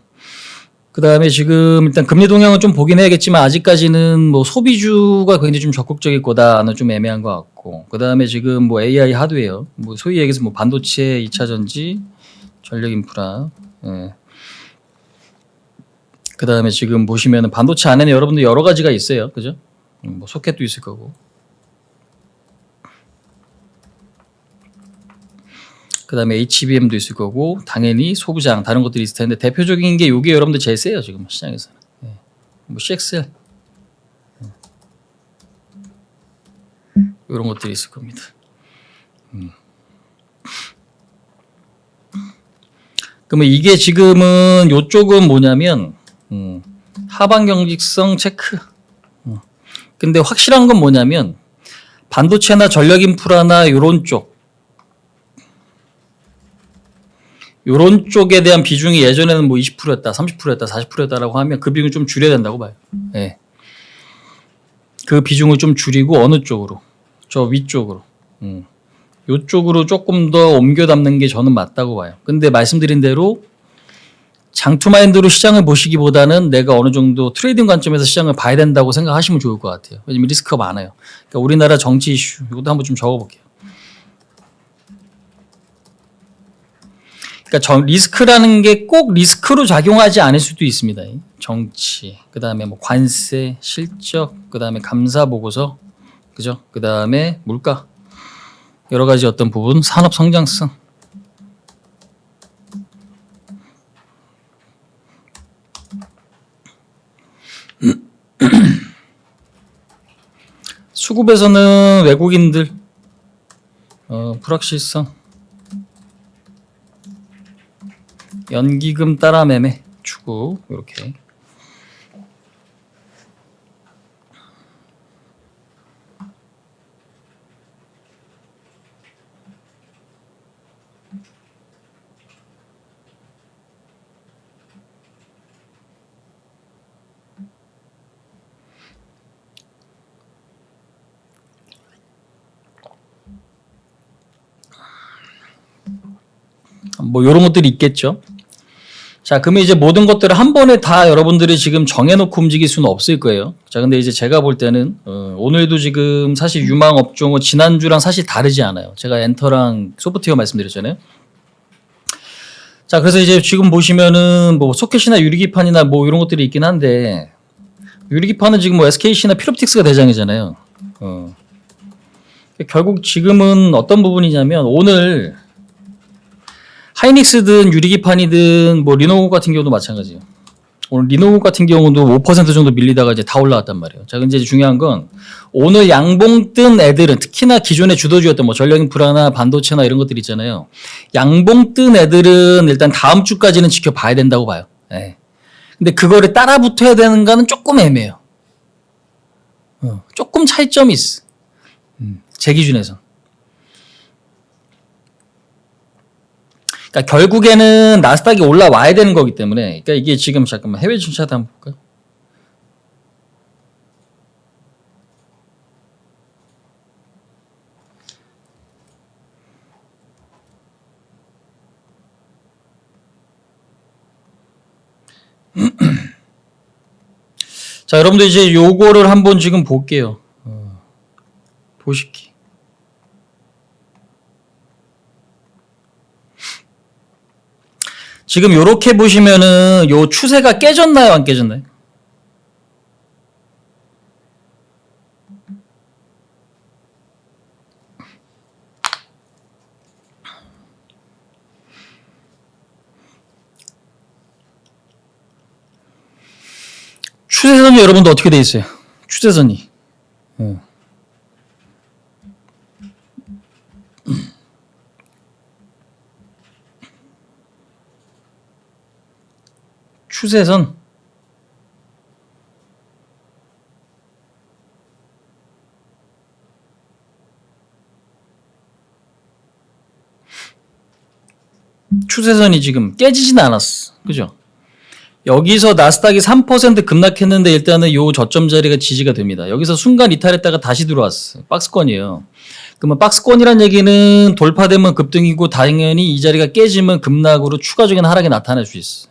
그 다음에 지금 일단 금리 동향은 좀 보긴 해야겠지만 아직까지는 뭐 소비주가 굉장히 좀 적극적일 거다는 좀 애매한 것 같고. 그 다음에 지금 뭐 AI 하드웨어, 뭐 소위 얘기해서 뭐 반도체, 2차 전지, 전력 인프라. 예. 그다음에 지금 보시면 반도체 안에는 여러분들 여러 가지가 있어요. 그죠? 뭐 소켓도 있을 거고. 그다음에 HBM도 있을 거고 당연히 소부장 다른 것들이 있을 텐데 대표적인 게 이게 여러분들 제일 세요 지금 시장에서는. 뭐 CXL 이런 것들이 있을 겁니다. 그러면 이게 지금은 이쪽은 뭐냐면 하반 경직성 체크. 근데 확실한 건 뭐냐면 반도체나 전력 인프라나 이런 쪽에 대한 비중이 예전에는 뭐 20%였다, 30%였다, 40%였다라고 하면 그 비중을 좀 줄여야 된다고 봐요. 네. 그 비중을 좀 줄이고 어느 쪽으로? 저 위쪽으로. 이쪽으로 조금 더 옮겨 담는 게 저는 맞다고 봐요. 근데 말씀드린 대로 장투마인드로 시장을 보시기보다는 내가 어느 정도 트레이딩 관점에서 시장을 봐야 된다고 생각하시면 좋을 것 같아요. 왜냐면 리스크가 많아요. 그러니까 우리나라 정치 이슈 이것도 한번 좀 적어볼게요. 그러니까 리스크라는 게 꼭 리스크로 작용하지 않을 수도 있습니다. 정치, 그 다음에 뭐 관세, 실적, 그 다음에 감사 보고서, 그죠? 그 다음에 물가, 여러 가지 어떤 부분, 산업 성장성. 수급에서는 외국인들, 불확실성. 연기금 따라 매매 추구 이렇게 뭐 이런 것들이 있겠죠. 자, 그러면 이제 모든 것들을 한 번에 다 여러분들이 지금 정해놓고 움직일 수는 없을 거예요. 자, 근데 이제 제가 볼 때는 오늘도 지금 사실 유망 업종은 지난주랑 사실 다르지 않아요. 제가 엔터랑 소프트웨어 말씀드렸잖아요. 자, 그래서 이제 지금 보시면은 뭐 소켓이나 유리기판이나 뭐 이런 것들이 있긴 한데 유리기판은 지금 뭐 SKC나 필옵틱스가 대장이잖아요. 결국 지금은 어떤 부분이냐면 오늘 하이닉스든 유리기판이든 뭐 리노고 같은 경우도 마찬가지예요. 오늘 리노고 같은 경우도 5% 정도 밀리다가 이제 다 올라왔단 말이에요. 자, 근데 이제 중요한 건 오늘 양봉 뜬 애들은 특히나 기존에 주도주였던 뭐 전력인프라나 반도체나 이런 것들 있잖아요. 양봉 뜬 애들은 일단 다음 주까지는 지켜봐야 된다고 봐요. 네. 근데 그거를 따라 붙어야 되는가는 조금 애매해요. 조금 차이점이 있어. 제 기준에서. 그러니까 결국에는 나스닥이 올라와야 되는 거기 때문에 그러니까 이게 지금 잠깐만 해외 주식 차트 한번 볼까요? 자, 여러분들 이제 요거를 한번 지금 볼게요. 보시기. 지금 요렇게 보시면은 요 추세가 깨졌나요, 안 깨졌나요? 추세선이 여러분도 어떻게 돼 있어요? 추세선이. 추세선. 추세선이 지금 깨지진 않았어. 그죠? 여기서 나스닥이 3% 급락했는데 일단은 요 저점 자리가 지지가 됩니다. 여기서 순간 이탈했다가 다시 들어왔어. 박스권이에요. 그러면 박스권이란 얘기는 돌파되면 급등이고 당연히 이 자리가 깨지면 급락으로 추가적인 하락이 나타날 수 있어.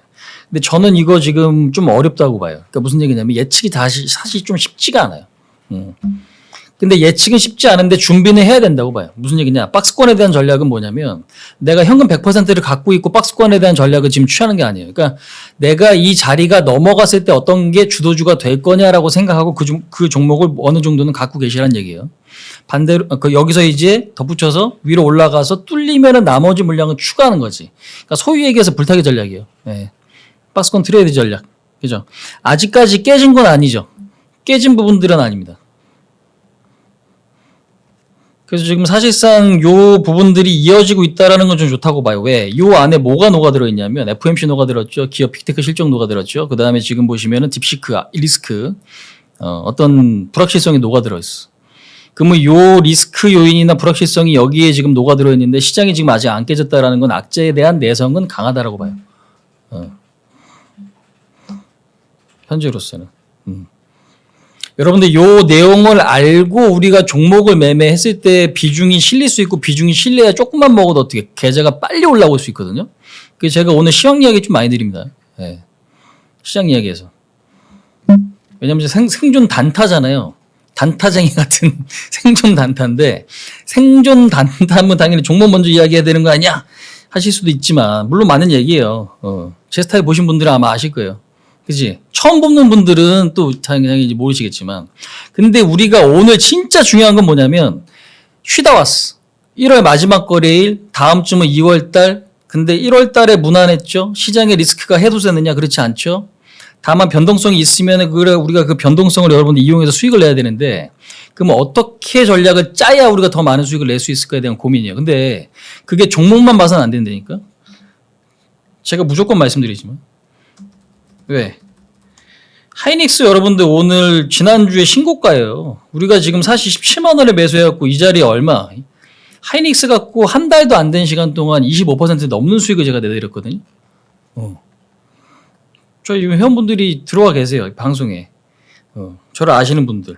근데 저는 이거 지금 좀 어렵다고 봐요. 그러니까 무슨 얘기냐면 예측이 다시 사실 좀 쉽지가 않아요. 근데 예측은 쉽지 않은데 준비는 해야 된다고 봐요. 무슨 얘기냐? 박스권에 대한 전략은 뭐냐면 내가 현금 100%를 갖고 있고 박스권에 대한 전략을 지금 취하는 게 아니에요. 그러니까 내가 이 자리가 넘어갔을 때 어떤 게 주도주가 될 거냐라고 생각하고 그 종목을 어느 정도는 갖고 계시라는 얘기예요. 반대로 여기서 이제 덧붙여서 위로 올라가서 뚫리면은 나머지 물량을 추가하는 거지. 그러니까 소위 얘기해서 불타기 전략이에요. 네. 박스권 트레이드 전략. 그죠? 아직까지 깨진 건 아니죠. 깨진 부분들은 아닙니다. 그래서 지금 사실상 요 부분들이 이어지고 있다라는 건 좀 좋다고 봐요. 왜? 요 안에 뭐가 녹아들어 있냐면 FOMC 녹아들었죠. 기업 빅테크 실적 녹아들었죠. 그 다음에 지금 보시면은 딥시크 리스크 어떤 불확실성이 녹아들어 있어. 그러면 요 리스크 요인이나 불확실성이 여기에 지금 녹아들어 있는데 시장이 지금 아직 안 깨졌다라는 건 악재에 대한 내성은 강하다라고 봐요. 현재로서는. 여러분들 요 내용을 알고 우리가 종목을 매매했을 때 비중이 실릴 수 있고 비중이 실려야 조금만 먹어도 어떻게 계좌가 빨리 올라올 수 있거든요. 그래서 제가 오늘 시황 이야기 좀 많이 드립니다. 네. 시장 이야기에서. 왜냐면 생존 단타잖아요. 단타쟁이 같은 생존 단타인데 생존 단타면 당연히 종목 먼저 이야기해야 되는 거 아니야? 하실 수도 있지만 물론 맞는 얘기예요. 제 스타일 보신 분들은 아마 아실 거예요. 그지? 처음 보는 분들은 또 당연히 모르시겠지만. 근데 우리가 오늘 진짜 중요한 건 뭐냐면 쉬다 왔어. 1월 마지막 거래일, 다음 주면 2월 달. 근데 1월 달에 무난했죠? 시장의 리스크가 해소됐느냐? 그렇지 않죠? 다만 변동성이 있으면 우리가 그 변동성을 여러분들 이용해서 수익을 내야 되는데 그럼 어떻게 전략을 짜야 우리가 더 많은 수익을 낼 수 있을까에 대한 고민이에요. 근데 그게 종목만 봐서는 안 된다니까? 제가 무조건 말씀드리지만. 왜? 하이닉스 여러분들 오늘 지난주에 신고가예요. 우리가 지금 사실 17만 원에 매수해갖고 이 자리에 얼마? 하이닉스 갖고 한 달도 안 된 시간 동안 25% 넘는 수익을 제가 내드렸거든요. 저희 회원분들이 들어와 계세요. 방송에. 저를 아시는 분들.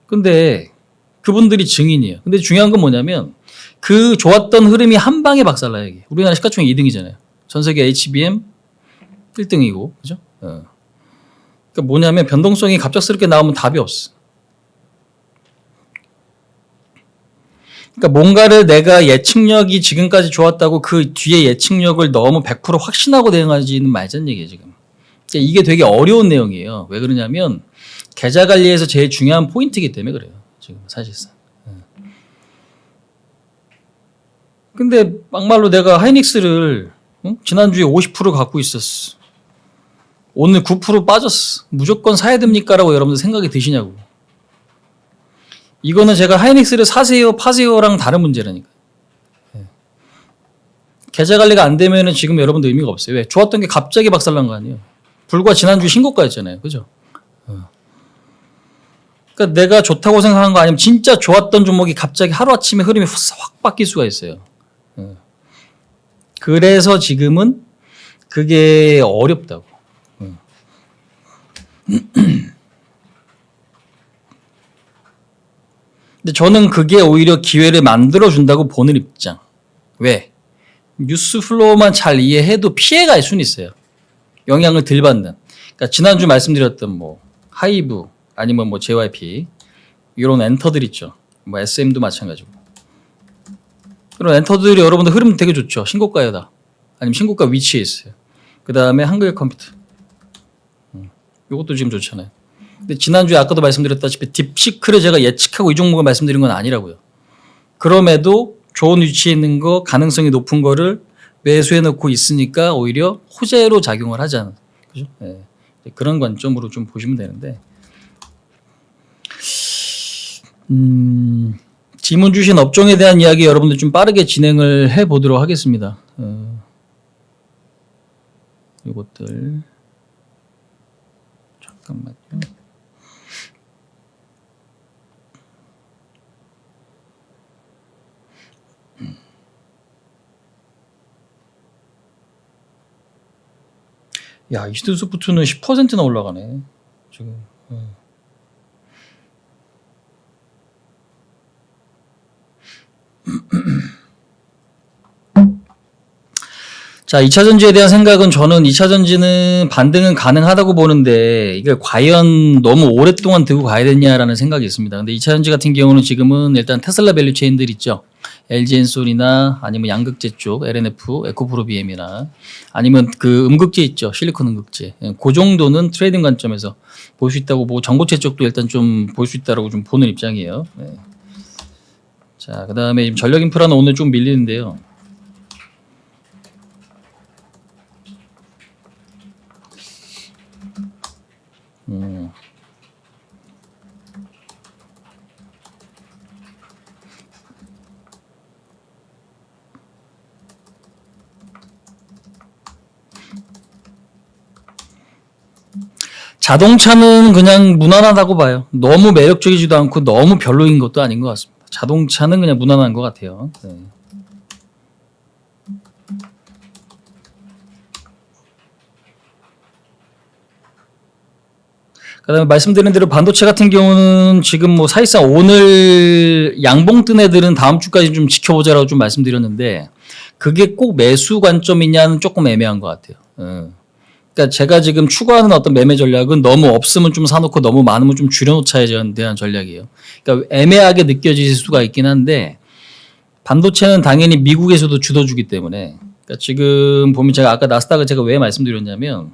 근데 그분들이 증인이에요. 근데 중요한 건 뭐냐면 그 좋았던 흐름이 한 방에 박살나요. 이게. 우리나라 시가총액 2등이잖아요. 전 세계 HBM 1등이고. 그죠? 그러니까 뭐냐면 변동성이 갑작스럽게 나오면 답이 없어. 그러니까 뭔가를 내가 예측력이 지금까지 좋았다고 그 뒤에 예측력을 너무 100% 확신하고 대응하지는 말자는 얘기예요, 지금. 그러니까 이게 되게 어려운 내용이에요. 왜 그러냐면 계좌 관리에서 제일 중요한 포인트이기 때문에 그래요. 지금 사실상. 근데 막말로 내가 하이닉스를 지난주에 50% 갖고 있었어. 오늘 9% 빠졌어. 무조건 사야 됩니까? 라고 여러분들 생각이 드시냐고. 이거는 제가 하이닉스를 사세요, 파세요랑 다른 문제라니까. 계좌 관리가 안 되면은 지금 여러분들 의미가 없어요. 왜? 좋았던 게 갑자기 박살난 거 아니에요. 불과 지난주 신고가였잖아요. 그죠? 그러니까 내가 좋다고 생각한 거 아니면 진짜 좋았던 종목이 갑자기 하루아침에 흐름이 확 바뀔 수가 있어요. 그래서 지금은 그게 어렵다고. 근데 저는 그게 오히려 기회를 만들어준다고 보는 입장. 왜? 뉴스 플로우만 잘 이해해도 피해갈 수는 있어요. 영향을 덜 받는. 그러니까 지난주 말씀드렸던 뭐 하이브 아니면 뭐 JYP 이런 엔터들 있죠. 뭐 SM도 마찬가지고. 그런 엔터들이 여러분들 흐름 되게 좋죠. 신고가에다. 아니면 신고가 위치에 있어요. 그 다음에 한글 컴퓨터. 이것도 지금 좋잖아요. 근데 지난주에 아까도 말씀드렸다시피 딥시크를 제가 예측하고 이 종목을 말씀드린 건 아니라고요. 그럼에도 좋은 위치에 있는 거 가능성이 높은 거를 매수해 놓고 있으니까 오히려 호재로 작용을 하잖아요. 그죠? 네. 그런 관점으로 좀 보시면 되는데 질문 주신 업종에 대한 이야기 여러분들 좀 빠르게 진행을 해 보도록 하겠습니다. 이것들 잠깐만요. 야, 이스트소프트는 10%나 올라가네. 지금. 자, 2차 전지에 대한 생각은 저는 2차 전지는 반등은 가능하다고 보는데 이걸 과연 너무 오랫동안 들고 가야 되냐라는 생각이 있습니다. 근데 2차 전지 같은 경우는 지금은 일단 테슬라 밸류 체인들 있죠. LG엔솔이나 아니면 양극재 쪽 LNF, 에코프로비엠이나 아니면 그 음극재 있죠. 실리콘 음극재. 그 정도는 트레이딩 관점에서 볼 수 있다고 보고 전고체 쪽도 일단 좀 볼 수 있다고 좀 보는 입장이에요. 네. 자, 그다음에 지금 전력 인프라는 오늘 좀 밀리는데요. 자동차는 그냥 무난하다고 봐요. 너무 매력적이지도 않고 너무 별로인 것도 아닌 것 같습니다. 자동차는 그냥 무난한 것 같아요. 네. 그다음에 말씀드린 대로 반도체 같은 경우는 지금 뭐 사실상 오늘 양봉 뜬 애들은 다음 주까지 좀 지켜보자라고 좀 말씀드렸는데 그게 꼭 매수 관점이냐는 조금 애매한 것 같아요. 그러니까 제가 지금 추구하는 어떤 매매 전략은 너무 없으면 좀 사놓고 너무 많으면 좀 줄여놓자에 대한 전략이에요. 그러니까 애매하게 느껴질 수가 있긴 한데 반도체는 당연히 미국에서도 주도주기 때문에 그러니까 지금 보면 제가 아까 나스닥을 제가 왜 말씀드렸냐면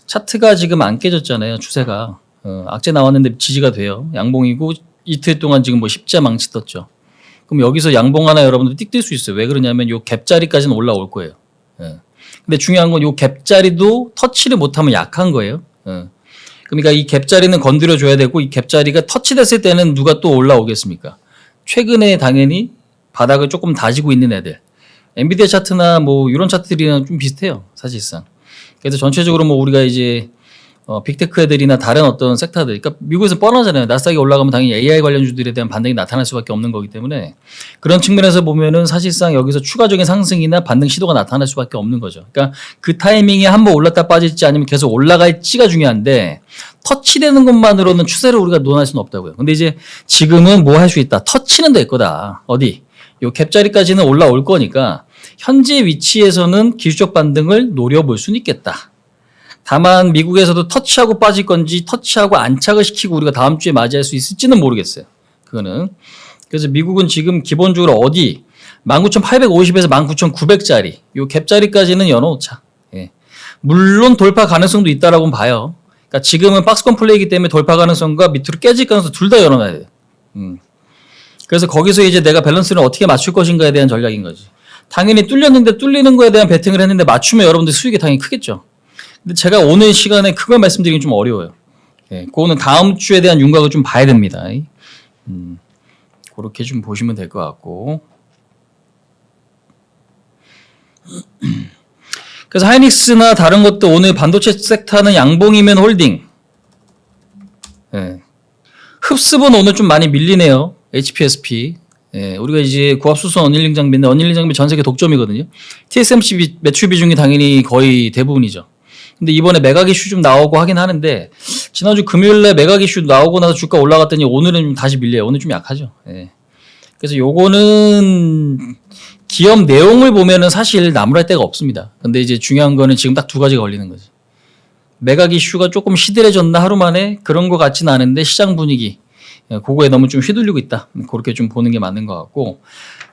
차트가 지금 안 깨졌잖아요. 추세가. 악재 나왔는데 지지가 돼요. 양봉이고 이틀 동안 지금 뭐 십자 망치 떴죠. 그럼 여기서 양봉 하나 여러분들 띡 뜰 수 있어요. 왜 그러냐면 요 갭자리까지는 올라올 거예요. 근데 중요한 건 요 갭자리도 터치를 못하면 약한 거예요. 그러니까 이 갭자리는 건드려 줘야 되고 이 갭자리가 터치됐을 때는 누가 또 올라오겠습니까? 최근에 당연히 바닥을 조금 다지고 있는 애들. 엔비디아 차트나 뭐 이런 차트들이랑 좀 비슷해요. 사실상. 그래서 전체적으로 뭐 우리가 이제 빅테크 애들이나 다른 어떤 섹터들, 그러니까 미국에서 뻔하잖아요. 나스닥이 올라가면 당연히 AI 관련주들에 대한 반등이 나타날 수밖에 없는 거기 때문에 그런 측면에서 보면은 사실상 여기서 추가적인 상승이나 반등 시도가 나타날 수밖에 없는 거죠. 그러니까 그 타이밍에 한번 올랐다 빠질지 아니면 계속 올라갈지가 중요한데 터치되는 것만으로는 추세를 우리가 논할 수는 없다고요. 근데 이제 지금은 뭐 할 수 있다. 터치는 될 거다. 어디? 요 갭자리까지는 올라올 거니까 현재 위치에서는 기술적 반등을 노려볼 수는 있겠다. 다만 미국에서도 터치하고 빠질 건지 터치하고 안착을 시키고 우리가 다음 주에 맞이할 수 있을지는 모르겠어요. 그거는. 그래서 미국은 지금 기본적으로 어디 19,850에서 19,900짜리 요 갭자리까지는 열어놓자. 예. 물론 돌파 가능성도 있다라고 봐요. 그러니까 지금은 박스권 플레이이기 때문에 돌파 가능성과 밑으로 깨질 가능성 둘 다 열어놔야 돼요. 그래서 거기서 이제 내가 밸런스를 어떻게 맞출 것인가에 대한 전략인 거지. 당연히 뚫렸는데 뚫리는 거에 대한 베팅을 했는데 맞추면 여러분들 수익이 당연히 크겠죠. 근데 제가 오늘 시간에 그걸 말씀드리긴 좀 어려워요. 예, 그거는 다음 주에 대한 윤곽을 좀 봐야 됩니다. 그렇게 좀 보시면 될 것 같고. 그래서 하이닉스나 다른 것도 오늘 반도체 섹터는 양봉이면 홀딩. 예. 흡습은 오늘 좀 많이 밀리네요. HPSP. 예, 우리가 이제 고압수소 언닐링 장비인데 언닐링 장비 전 세계 독점이거든요. TSMC 매출 비중이 당연히 거의 대부분이죠. 근데 이번에 매각 이슈 좀 나오고 하긴 하는데 지난주 금요일에 매각 이슈 나오고 나서 주가 올라갔더니 오늘은 좀 다시 밀려요. 오늘 좀 약하죠. 예. 그래서 요거는 기업 내용을 보면은 사실 나무랄 데가 없습니다. 근데 이제 중요한 거는 지금 딱 두 가지가 걸리는 거지. 매각 이슈가 조금 시들해졌나 하루 만에 그런 것 같지는 않은데 시장 분위기 그거에 너무 좀 휘둘리고 있다. 그렇게 좀 보는 게 맞는 것 같고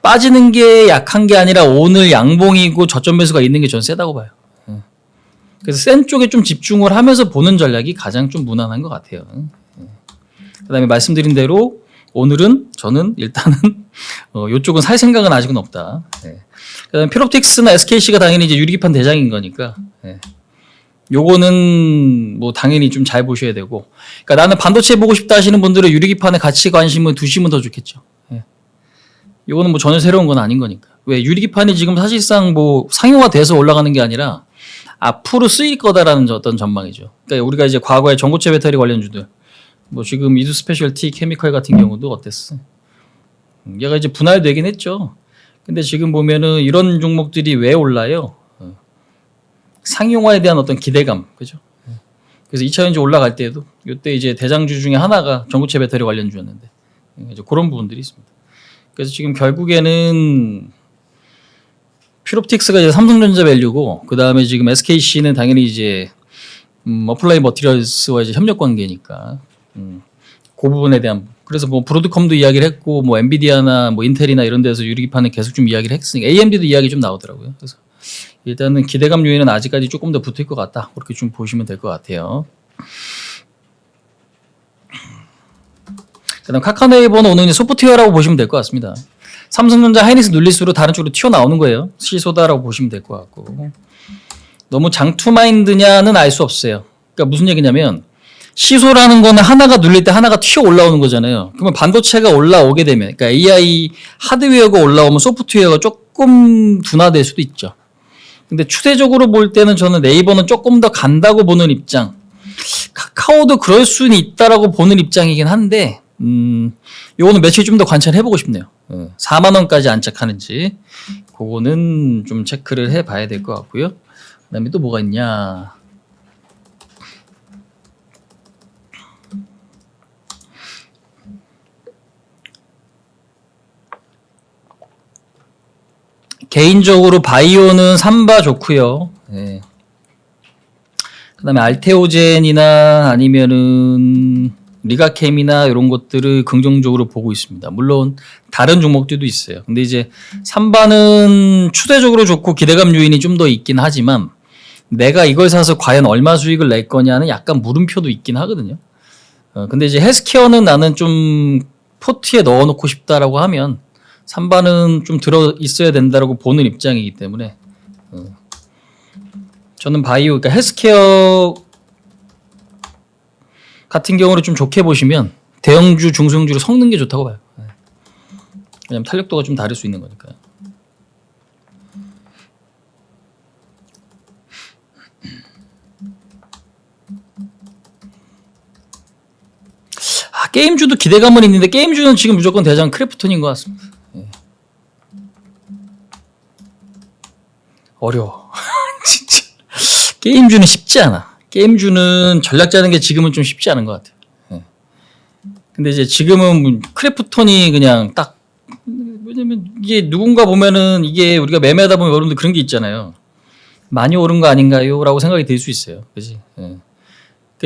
빠지는 게 약한 게 아니라 오늘 양봉이고 저점 매수가 있는 게 전 세다고 봐요. 그래서 센 쪽에 좀 집중을 하면서 보는 전략이 가장 좀 무난한 것 같아요. 그다음에 말씀드린 대로 오늘은 저는 일단은 이쪽은 살 생각은 아직은 없다. 그다음에 필옵틱스나 SKC가 당연히 이제 유리기판 대장인 거니까. 요거는 뭐 당연히 좀 잘 보셔야 되고. 그러니까 나는 반도체 보고 싶다 하시는 분들은 유리기판에 같이 관심을 두시면 더 좋겠죠. 요거는 뭐 전혀 새로운 건 아닌 거니까. 왜 유리기판이 지금 사실상 뭐 상용화돼서 올라가는 게 아니라 앞으로 쓰일 거다라는 어떤 전망이죠. 그러니까 우리가 이제 과거에 전고체 배터리 관련주들, 뭐 지금 이두 스페셜티 케미컬 같은 경우도 어땠어? 얘가 이제 분할되긴 했죠. 근데 지금 보면은 이런 종목들이 왜 올라요? 상용화에 대한 어떤 기대감, 그죠? 그래서 2차 전지 올라갈 때에도 이때 이제 대장주 중에 하나가 전고체 배터리 관련주였는데 이제 그런 부분들이 있습니다. 그래서 지금 결국에는 퓨롭틱스가 이제 삼성전자 밸류고 그 다음에 지금 SKC는 당연히 이제 어플라이 머티리얼스와 이제 협력 관계니까 그 부분에 대한 그래서 뭐 브로드컴도 이야기를 했고 뭐 엔비디아나 뭐 인텔이나 이런 데서 유리기판은 계속 좀 이야기를 했으니까 AMD도 이야기 좀 나오더라고요. 그래서 일단은 기대감 요인은 아직까지 조금 더 붙을 것 같다. 그렇게 좀 보시면 될 것 같아요. 그다음 카카오네이버는 오늘 소프트웨어라고 보시면 될 것 같습니다. 삼성전자 하이닉스 눌릴수록 다른 쪽으로 튀어나오는 거예요. 시소다라고 보시면 될 것 같고 너무 장투마인드냐는 알 수 없어요. 그러니까 무슨 얘기냐면 시소라는 거는 하나가 눌릴 때 하나가 튀어 올라오는 거잖아요. 그러면 반도체가 올라오게 되면 그러니까 AI 하드웨어가 올라오면 소프트웨어가 조금 둔화될 수도 있죠. 근데 추세적으로 볼 때는 저는 네이버는 조금 더 간다고 보는 입장. 카카오도 그럴 수는 있다라고 보는 입장이긴 한데 요거는 며칠 좀 더 관찰해보고 싶네요. 4만 원까지 안착하는지 그거는 좀 체크를 해봐야 될 것 같고요. 그다음에 또 뭐가 있냐? 개인적으로 바이오는 삼바 좋고요. 네. 그다음에 알테오젠이나 아니면은 리가캠이나 이런 것들을 긍정적으로 보고 있습니다. 물론 다른 종목들도 있어요. 근데 이제 삼바는 추세적으로 좋고 기대감 요인이 좀 더 있긴 하지만 내가 이걸 사서 과연 얼마 수익을 낼 거냐는 약간 물음표도 있긴 하거든요. 근데 이제 헬스케어는 나는 좀 포트에 넣어놓고 싶다라고 하면 삼바는 좀 들어 있어야 된다라고 보는 입장이기 때문에 저는 바이오, 그러니까 헬스케어 같은 경우를 좀 좋게 보시면 대형주, 중소형주로 섞는 게 좋다고 봐요. 왜냐면 탄력도가 좀 다를 수 있는 거니까. 게임주도 기대감은 있는데 게임주는 지금 무조건 대장 크래프톤인 것 같습니다. 어려워. 진짜. 게임주는 쉽지 않아. 게임주는 전략 짜는 게 지금은 좀 쉽지 않은 것 같아요. 근데 이제 지금은 크래프톤이 그냥 딱, 왜냐면 이게 누군가 보면은 이게 우리가 매매하다 보면 여러분들 그런 게 있잖아요. 많이 오른 거 아닌가요? 라고 생각이 들 수 있어요. 그지?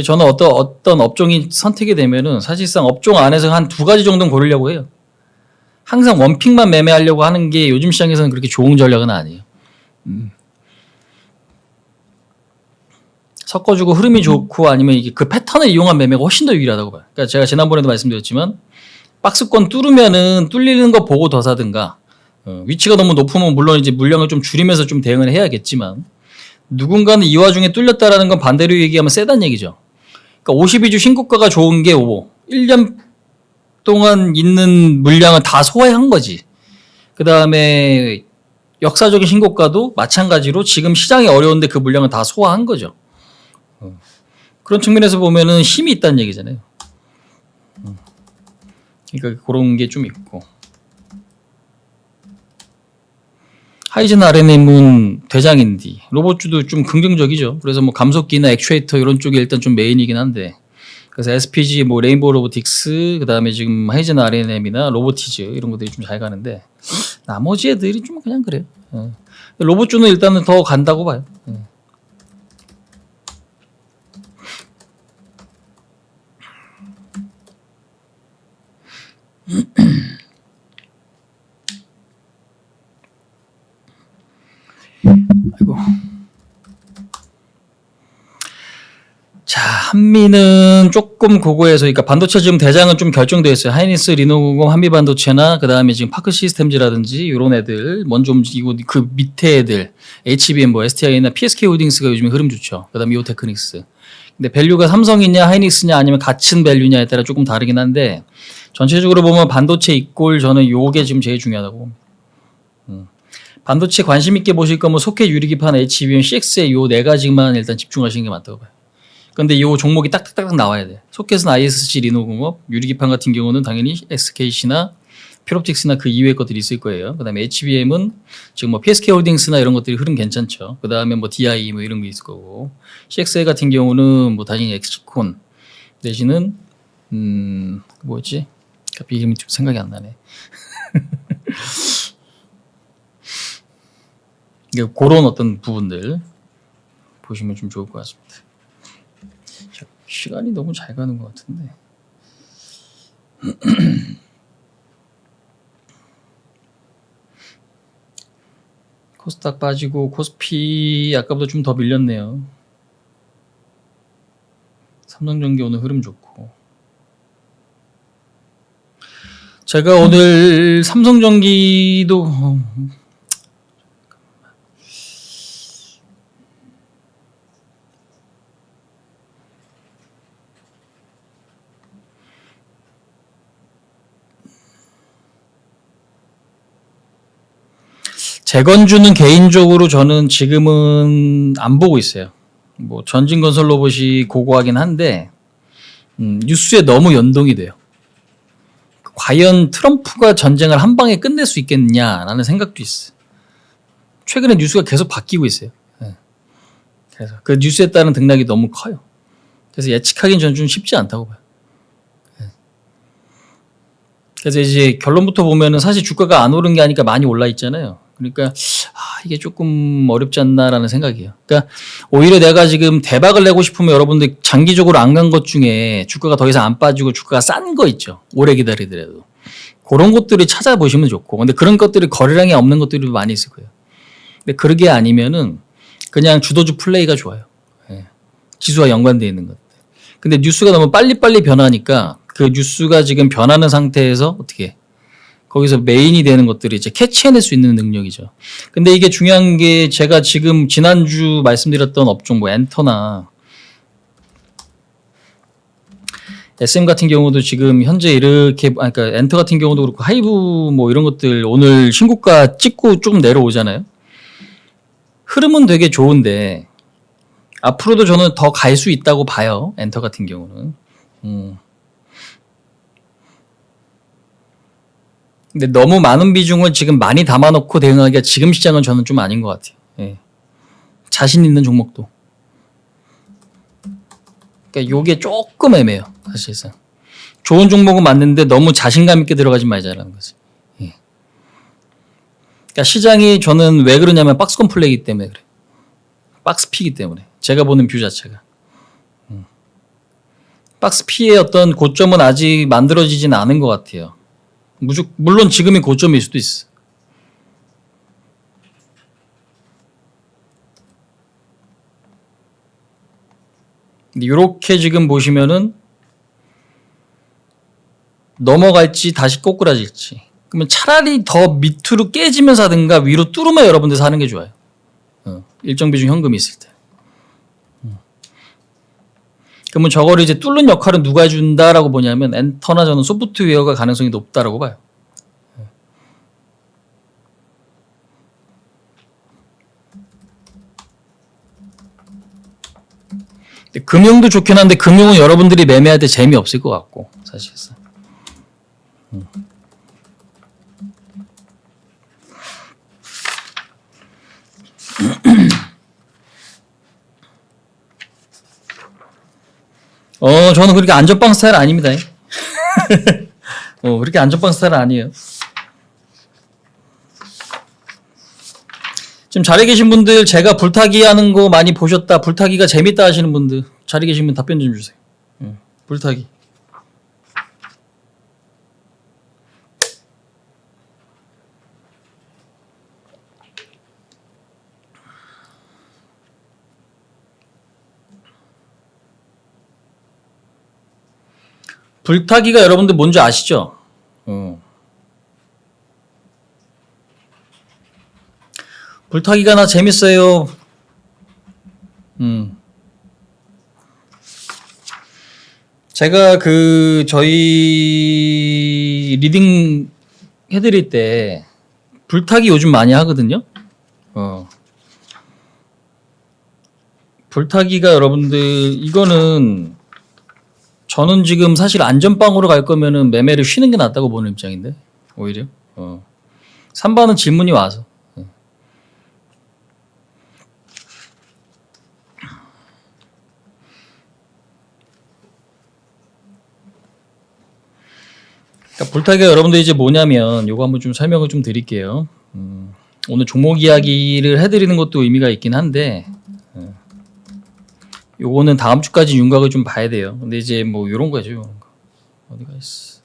저는 어떤 업종이 선택이 되면은 사실상 업종 안에서 한 두 가지 정도는 고르려고 해요. 항상 원픽만 매매하려고 하는 게 요즘 시장에서는 그렇게 좋은 전략은 아니에요. 섞어주고 흐름이 좋고 아니면 이게 그 패턴을 이용한 매매가 훨씬 더 유리하다고 봐요. 그러니까 제가 지난번에도 말씀드렸지만 박스권 뚫으면은 뚫리는 거 보고 더 사든가 위치가 너무 높으면 물론 이제 물량을 좀 줄이면서 좀 대응을 해야겠지만 누군가는 이 와중에 뚫렸다라는 건 반대로 얘기하면 세단 얘기죠. 그러니까 52주 신고가가 좋은 게 1년 동안 있는 물량을 다 소화한 거지. 그 다음에 역사적인 신고가도 마찬가지로 지금 시장이 어려운데 그 물량을 다 소화한 거죠. 그런 측면에서 보면은 힘이 있다는 얘기잖아요. 그러니까 그런 게 좀 있고. 하이젠 RNM은 대장인디 로봇주도 좀 긍정적이죠. 그래서 뭐 감속기나 액추에이터 이런 쪽이 일단 좀 메인이긴 한데 그래서 SPG, 뭐 레인보우 로보틱스, 그 다음에 지금 하이젠 RNM이나 로보티즈 이런 것들이 좀 잘 가는데 나머지 애들이 좀 그냥 그래요. 로봇주는 일단은 더 간다고 봐요. 아이고. 자, 한미는 조금 고고해서, 그러니까 반도체 지금 대장은 좀 결정되어 있어요. 하이닉스, 리노공업, 한미반도체나, 그 다음에 지금 파크 시스템즈라든지, 이런 애들, 먼저 움직이고, 그 밑에 애들, HBM, 뭐, STI나 PSK 홀딩스가 요즘에 흐름 좋죠. 그 다음에 이오테크닉스. 근데 밸류가 삼성이냐, 하이닉스냐, 아니면 같은 밸류냐에 따라 조금 다르긴 한데, 전체적으로 보면 반도체 이꼴 저는 요게 지금 제일 중요하다고 봅니다. 반도체 관심 있게 보실 거면 소켓 유리기판, HBM, CX에 요 네 가지만 일단 집중하시는 게 맞다고 봐요. 근데 이 종목이 딱딱딱 나와야 돼. 소켓은 ISC, 리노공업, 유리기판 같은 경우는 당연히 SKC나 퓨롭틱스나 그 이외의 것들이 있을 거예요. 그다음에 HBM은 지금 뭐 PSK 홀딩스나 이런 것들이 흐름 괜찮죠. 그다음에 뭐 DI 뭐 이런 게 있을 거고 CXA 같은 경우는 뭐 당연히 엑스콘 내지는 뭐였지? 갑자기 이름이 좀 생각이 안 나네. 그런 어떤 부분들 보시면 좀 좋을 것 같습니다. 자, 시간이 너무 잘 가는 것 같은데. 코스닥 빠지고 코스피 아까보다 좀 더 밀렸네요. 삼성전기 오늘 흐름 좋고. 제가 오늘 삼성전기도 재건주는 개인적으로 저는 지금은 안 보고 있어요. 뭐 전진건설 로봇이 고고하긴 한데 뉴스에 너무 연동이 돼요. 과연 트럼프가 전쟁을 한 방에 끝낼 수 있겠느냐라는 생각도 있어요. 최근에 뉴스가 계속 바뀌고 있어요. 네. 그래서 그 뉴스에 따른 등락이 너무 커요. 그래서 예측하기는 저는 좀 쉽지 않다고 봐요. 네. 그래서 이제 결론부터 보면은 사실 주가가 안 오른 게 아니까 많이 올라 있잖아요. 그러니까 이게 조금 어렵지 않나라는 생각이에요. 그러니까 오히려 내가 지금 대박을 내고 싶으면 여러분들 장기적으로 안 간 것 중에 주가가 더 이상 안 빠지고 주가가 싼 거 있죠. 오래 기다리더라도. 그런 것들을 찾아보시면 좋고. 근데 그런 것들이 거래량이 없는 것들이 많이 있을 거예요. 근데 그러게 아니면은 그냥 주도주 플레이가 좋아요. 예. 지수와 연관되어 있는 것들. 근데 뉴스가 너무 빨리빨리 변하니까 그 뉴스가 지금 변하는 상태에서 어떻게 거기서 메인이 되는 것들이 이제 캐치해낼 수 있는 능력이죠. 근데 이게 중요한 게 제가 지금 지난주 말씀드렸던 업종 뭐 엔터나 SM 같은 경우도 지금 현재 이렇게 그러니까 엔터 같은 경우도 그렇고 하이브 뭐 이런 것들 오늘 신고가 찍고 조금 내려오잖아요. 흐름은 되게 좋은데 앞으로도 저는 더 갈 수 있다고 봐요. 엔터 같은 경우는. 근데 너무 많은 비중을 지금 많이 담아놓고 대응하기가 지금 시장은 저는 좀 아닌 것 같아요. 예. 자신 있는 종목도. 그러니까 요게 조금 애매해요. 사실상. 좋은 종목은 맞는데 너무 자신감 있게 들어가지 말자라는 거지. 예. 그러니까 시장이 저는 왜 그러냐면 박스권 플레이기 때문에 그래. 박스피이기 때문에. 제가 보는 뷰 자체가. 박스피의 어떤 고점은 아직 만들어지진 않은 것 같아요. 물론 지금이 고점일 수도 있어. 근데 이렇게 지금 보시면은 넘어갈지 다시 꼬꾸라질지. 그러면 차라리 더 밑으로 깨지면서 하든가 위로 뚫으면 여러분들 사는 게 좋아요. 일정 비중 현금이 있을 때. 그러면 저거를 이제 뚫는 역할은 누가 해준다라고 보냐면 엔터나 저는 소프트웨어가 가능성이 높다라고 봐요. 금융도 좋긴 한데 금융은 여러분들이 매매할 때 재미없을 것 같고 사실상. 저는 그렇게 안전빵 스타일 아닙니다. 그렇게 안전빵 스타일 아니에요. 지금 자리에 계신 분들 제가 불타기 하는 거 많이 보셨다. 불타기가 재밌다 하시는 분들 자리에 계신 분 답변 좀 주세요. 불타기. 불타기가 여러분들 뭔지 아시죠? 불타기가 나 재밌어요. 제가 저희 리딩 해드릴 때 불타기 요즘 많이 하거든요. 불타기가 여러분들 이거는 저는 지금 사실 안전빵으로 갈 거면은 매매를 쉬는 게 낫다고 보는 입장인데 오히려 3번은 질문이 와서 그러니까 불타기가 여러분들 이제 뭐냐면 요거 한번 좀 설명을 좀 드릴게요. 오늘 종목 이야기를 해드리는 것도 의미가 있긴 한데 요거는 다음 주까지 윤곽을 좀 봐야 돼요. 근데 이제 뭐 요런 거죠. 요런 거. 어디가 있어?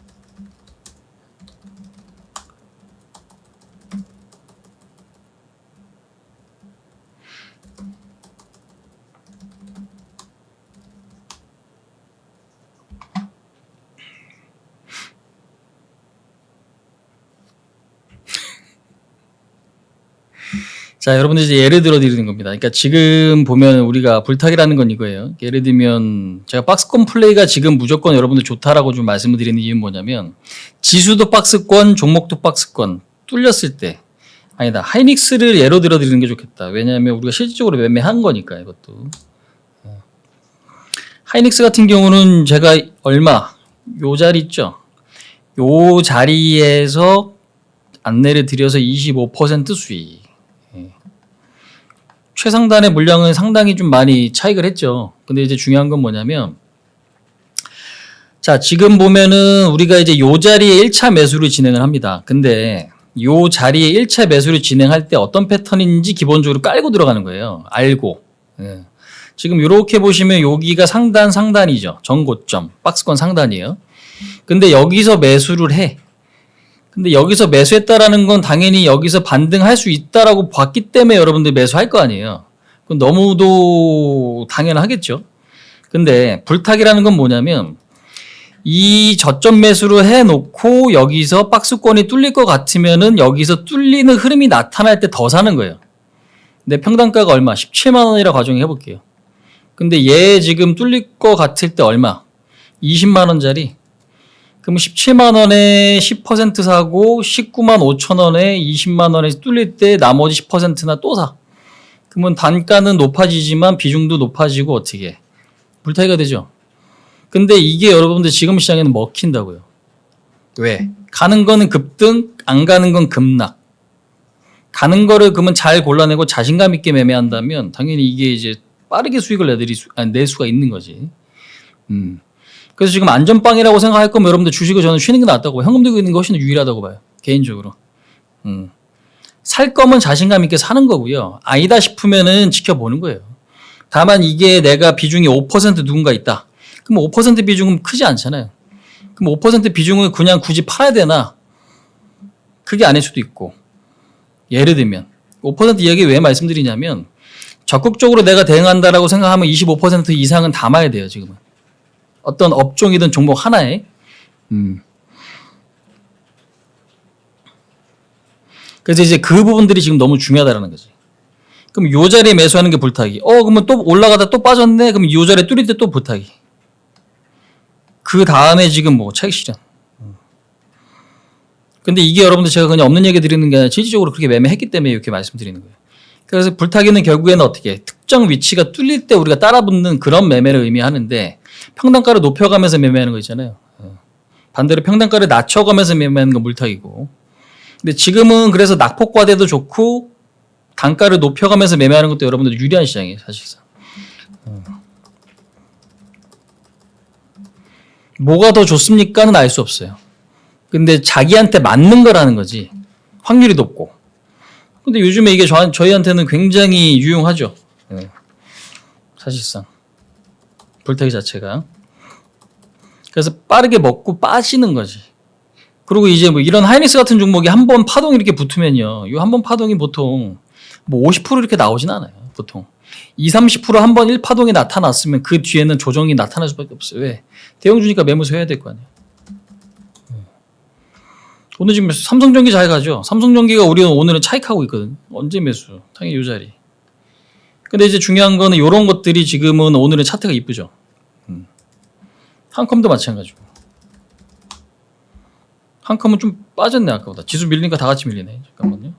자, 여러분들 이제 예를 들어 드리는 겁니다. 그러니까 지금 보면 우리가 불타기라는 건 이거예요. 예를 들면 제가 박스권 플레이가 지금 무조건 여러분들 좋다라고 좀 말씀을 드리는 이유는 뭐냐면 지수도 박스권, 종목도 박스권 뚫렸을 때 아니다. 하이닉스를 예로 들어 드리는 게 좋겠다. 왜냐하면 우리가 실질적으로 매매한 거니까 이것도. 하이닉스 같은 경우는 제가 얼마 요 자리 있죠. 요 자리에서 안내를 드려서 25% 수익. 최상단의 물량은 상당히 좀 많이 차익을 했죠. 근데 이제 중요한 건 뭐냐면 자, 지금 보면은 우리가 이제 요 자리에 1차 매수를 진행을 합니다. 근데 요 자리에 1차 매수를 진행할 때 어떤 패턴인지 기본적으로 깔고 들어가는 거예요. 알고. 지금 이렇게 보시면 여기가 상단이죠. 전고점, 박스권 상단이에요. 근데 여기서 매수를 해. 근데 여기서 매수했다라는 건 당연히 여기서 반등할 수 있다라고 봤기 때문에 여러분들 매수할 거 아니에요. 그건 너무도 당연하겠죠. 근데 불타기라는 건 뭐냐면 이 저점 매수를 해놓고 여기서 박스권이 뚫릴 것 같으면은 여기서 뚫리는 흐름이 나타날 때 더 사는 거예요. 근데 평단가가 얼마? 17만 원이라 가정해 볼게요. 근데 얘 지금 뚫릴 것 같을 때 얼마? 20만 원짜리. 그럼 17만 원에 10% 사고 19만 5천 원에 20만 원에 뚫릴 때 나머지 10%나 또 사. 그러면 단가는 높아지지만 비중도 높아지고 어떻게 물타기가 되죠. 근데 이게 여러분들 지금 시장에는 먹힌다고요. 왜? 가는 거는 급등, 안 가는 건 급락. 가는 거를 그러면 잘 골라내고 자신감 있게 매매한다면 당연히 이게 이제 빠르게 수익을 낼 수가 있는 거지. 그래서 지금 안전빵이라고 생각할 거면 여러분들 주식을 저는 쉬는 게 낫다고 봐요. 현금 들고 있는 게 훨씬 유일하다고 봐요. 개인적으로. 살 거면 자신감 있게 사는 거고요. 아니다 싶으면은 지켜보는 거예요. 다만 이게 내가 비중이 5% 누군가 있다. 그럼 5% 비중은 크지 않잖아요. 그럼 5% 비중을 그냥 굳이 팔아야 되나? 그게 아닐 수도 있고. 예를 들면 5% 이야기 왜 말씀드리냐면 적극적으로 내가 대응한다라고 생각하면 25% 이상은 담아야 돼요. 지금은. 어떤 업종이든 종목 하나에. 그래서 이제 그 부분들이 지금 너무 중요하다는 거지. 그럼 요 자리에 매수하는 게 불타기. 그러면 또 올라가다 또 빠졌네. 그럼 요 자리에 뚫릴 때 또 불타기. 그 다음에 지금 뭐 차익 실현. 근데 이게 여러분들 제가 그냥 없는 얘기 드리는 게 아니라 실질적으로 그렇게 매매했기 때문에 이렇게 말씀드리는 거예요. 그래서 불타기는 결국에는 어떻게 특정 위치가 뚫릴 때 우리가 따라붙는 그런 매매를 의미하는데 평단가를 높여가면서 매매하는 거 있잖아요. 반대로 평단가를 낮춰가면서 매매하는 건 물타기고. 근데 지금은 그래서 낙폭과대도 좋고 단가를 높여가면서 매매하는 것도 여러분들 유리한 시장이에요. 사실상. 뭐가 더 좋습니까는 알 수 없어요. 근데 자기한테 맞는 거라는 거지. 확률이 높고. 근데 요즘에 이게 저희한테는 굉장히 유용하죠. 사실상. 불타기 자체가. 그래서 빠르게 먹고 빠지는 거지. 그리고 이제 뭐 이런 하이닉스 같은 종목이 한 번 파동이 이렇게 붙으면요. 이 한 번 파동이 보통 뭐 50% 이렇게 나오진 않아요. 보통. 20, 30% 한 번 1파동이 나타났으면 그 뒤에는 조정이 나타날 수밖에 없어요. 왜? 대형 주니까 매매수 해야 될 거 아니에요. 오늘 지금 삼성전기 잘 가죠. 삼성전기가 우리는 오늘은 차익하고 있거든. 언제 매수? 당연히 이 자리. 근데 이제 중요한 거는 이런 것들이 지금은 오늘은 차트가 이쁘죠. 한컴도 마찬가지고. 한컴은 좀 빠졌네 아까보다. 지수 밀리니까 다 같이 밀리네. 잠깐만요.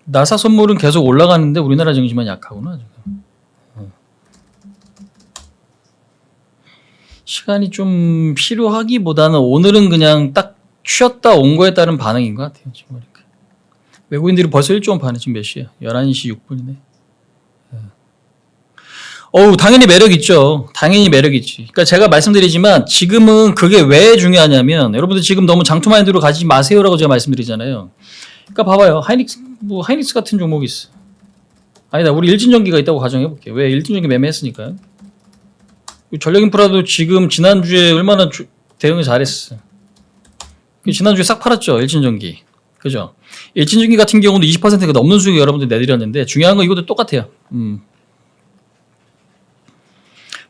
나사 선물은 계속 올라가는데 우리나라 증시만 약하구나 지금. 시간이 좀 필요하기보다는 오늘은 그냥 딱 쉬었다 온 거에 따른 반응인 것 같아요. 지금 보니까. 외국인들이 벌써 1조 원 파네. 지금 몇 시야? 11시 6분이네. 당연히 매력 있죠. 당연히 매력 있지. 그러니까 제가 말씀드리지만 지금은 그게 왜 중요하냐면 여러분들 지금 너무 장투 마인드로 가지 마세요라고 제가 말씀드리잖아요. 그러니까 봐봐요. 하이닉스 같은 종목이 있어. 아니다. 우리 일진전기가 있다고 가정해 볼게요. 왜 일진전기 매매했으니까요. 전력인프라도 지금 지난주에 얼마나 대응을 잘했어. 지난주에 싹 팔았죠. 일진전기. 그죠? 일진전기 같은 경우도 20%가 넘는 수익을 여러분들 내드렸는데 중요한 건 이것도 똑같아요.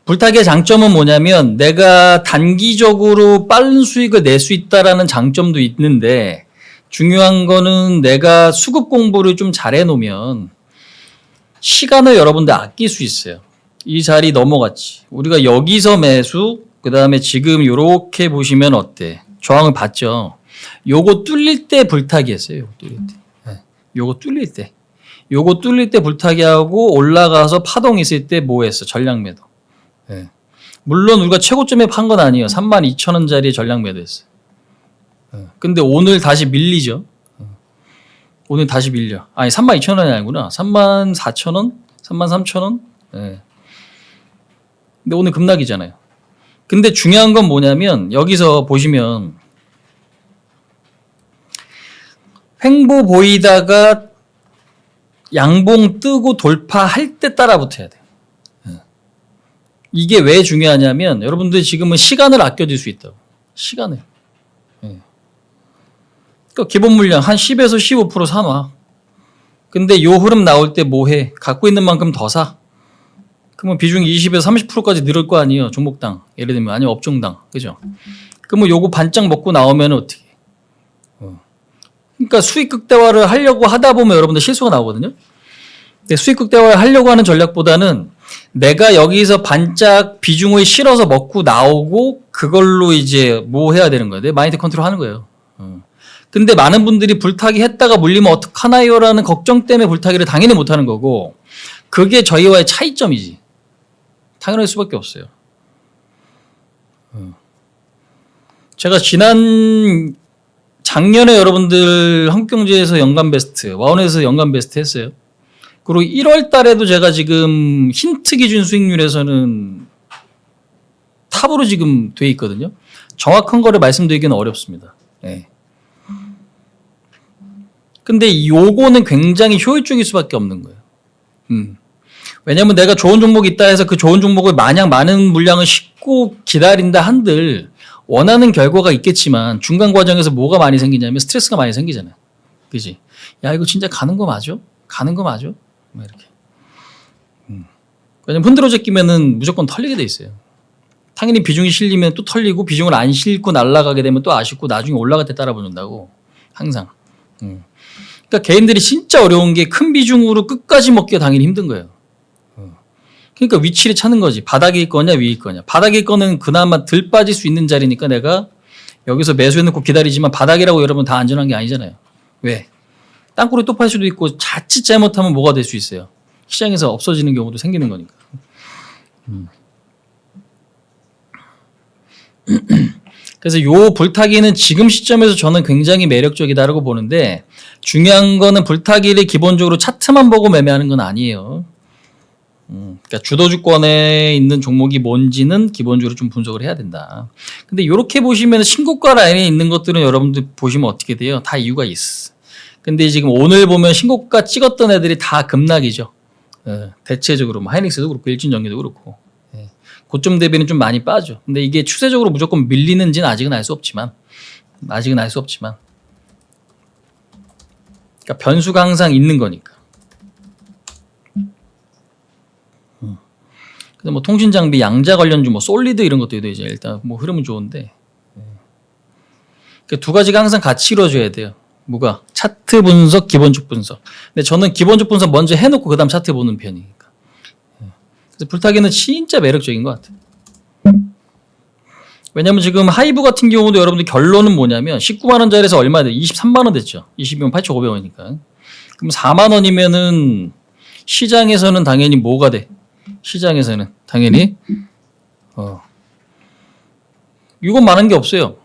불타기의 장점은 뭐냐면 내가 단기적으로 빠른 수익을 낼 수 있다라는 장점도 있는데 중요한 거는 내가 수급 공부를 좀 잘해 놓으면 시간을 여러분들 아낄 수 있어요. 이 자리 넘어갔지. 우리가 여기서 매수, 그 다음에 지금 요렇게 보시면 어때? 저항을 봤죠. 요거 뚫릴 때 불타기 했어요. 요거 뚫릴 때. 네. 요거 뚫릴 때. 요거 뚫릴 때 불타기 하고 올라가서 파동 있을 때 뭐 했어? 전량 매도. 네. 물론 우리가 최고점에 판 건 아니에요. 32,000원짜리 전량 매도했어요. 네. 근데 오늘 다시 밀리죠. 오늘 다시 밀려. 아니 32,000원이 아니구나. 34,000원? 33,000원? 네. 근데 오늘 급락이잖아요. 근데 중요한 건 뭐냐면 여기서 보시면 횡보 보이다가 양봉 뜨고 돌파할 때 따라 붙어야 돼요. 이게 왜 중요하냐면 여러분들 지금은 시간을 아껴줄 수 있다고. 시간을. 그러니까 기본 물량 한 10에서 15% 사놔. 근데 요 흐름 나올 때 뭐 해? 갖고 있는 만큼 더 사. 그러면 비중이 20에서 30%까지 늘을 거 아니에요. 종목당. 예를 들면 아니면 업종당. 그죠? 그러면 요거 반짝 먹고 나오면 어떻게? 그러니까 수익 극대화를 하려고 하다 보면 여러분들 실수가 나오거든요. 근데 수익 극대화를 하려고 하는 전략보다는 내가 여기서 반짝 비중을 실어서 먹고 나오고 그걸로 이제 뭐 해야 되는 거예요. 내 마인드 컨트롤 하는 거예요. 근데 많은 분들이 불타기 했다가 물리면 어떡하나요? 라는 걱정 때문에 불타기를 당연히 못 하는 거고 그게 저희와의 차이점이지. 당연할 수밖에 없어요. 제가 작년에 여러분들 한국경제에서 연간 베스트, 와원에서 연간 베스트 했어요. 그리고 1월 달에도 제가 지금 힌트 기준 수익률에서는 탑으로 지금 돼 있거든요. 정확한 거를 말씀드리기는 어렵습니다. 네. 근데 요거는 굉장히 효율적일 수밖에 없는 거예요. 왜냐면 내가 좋은 종목이 있다 해서 그 좋은 종목을 마냥 많은 물량을 싣고 기다린다 한들 원하는 결과가 있겠지만 중간 과정에서 뭐가 많이 생기냐면 스트레스가 많이 생기잖아요. 그지? 야, 이거 진짜 가는 거 맞아? 가는 거 맞아? 뭐 이렇게. 왜냐면 흔들어 제끼면은 무조건 털리게 돼 있어요. 당연히 비중이 실리면 또 털리고 비중을 안 실고 날아가게 되면 또 아쉽고 나중에 올라갈 때 따라 붙는다고. 항상. 그러니까 개인들이 진짜 어려운 게 큰 비중으로 끝까지 먹기가 당연히 힘든 거예요. 그러니까 위치를 찾는 거지. 바닥일 거냐 위일 거냐. 바닥일 거는 그나마 덜 빠질 수 있는 자리니까 내가 여기서 매수해놓고 기다리지만 바닥이라고 여러분 다 안전한 게 아니잖아요. 왜? 땅굴이 또 팔 수도 있고 자칫 잘못하면 뭐가 될 수 있어요. 시장에서 없어지는 경우도 생기는 거니까. 그래서 요 불타기는 지금 시점에서 저는 굉장히 매력적이다라고 보는데 중요한 거는 불타기를 기본적으로 차트만 보고 매매하는 건 아니에요. 그러니까 주도주권에 있는 종목이 뭔지는 기본적으로 좀 분석을 해야 된다. 근데 이렇게 보시면 신고가 라인에 있는 것들은 여러분들 보시면 어떻게 돼요? 다 이유가 있어. 근데 지금 오늘 보면 신고가 찍었던 애들이 다 급락이죠. 대체적으로 뭐 하이닉스도 그렇고 일진전기도 그렇고 고점 대비는 좀 많이 빠져. 근데 이게 추세적으로 무조건 밀리는지는 아직은 알 수 없지만 그러니까 변수가 항상 있는 거니까. 근데 뭐 통신 장비, 양자 관련주, 뭐 솔리드 이런 것도 이제 일단 뭐 흐름은 좋은데 두 가지가 항상 같이 이루어져야 돼요. 뭐가? 차트 분석, 기본적 분석. 근데 저는 기본적 분석 먼저 해놓고 그다음 차트 보는 편이니까. 그래서 불타기는 진짜 매력적인 것 같아요. 왜냐면 지금 하이브 같은 경우도 여러분들 결론은 뭐냐면 19만 원짜리에서 얼마 돼? 23만 원 됐죠. 20이면 8,500원이니까. 그럼 4만 원이면은 시장에서는 당연히 뭐가 돼? 시장에서는 당연히 이건 많은 게 없어요.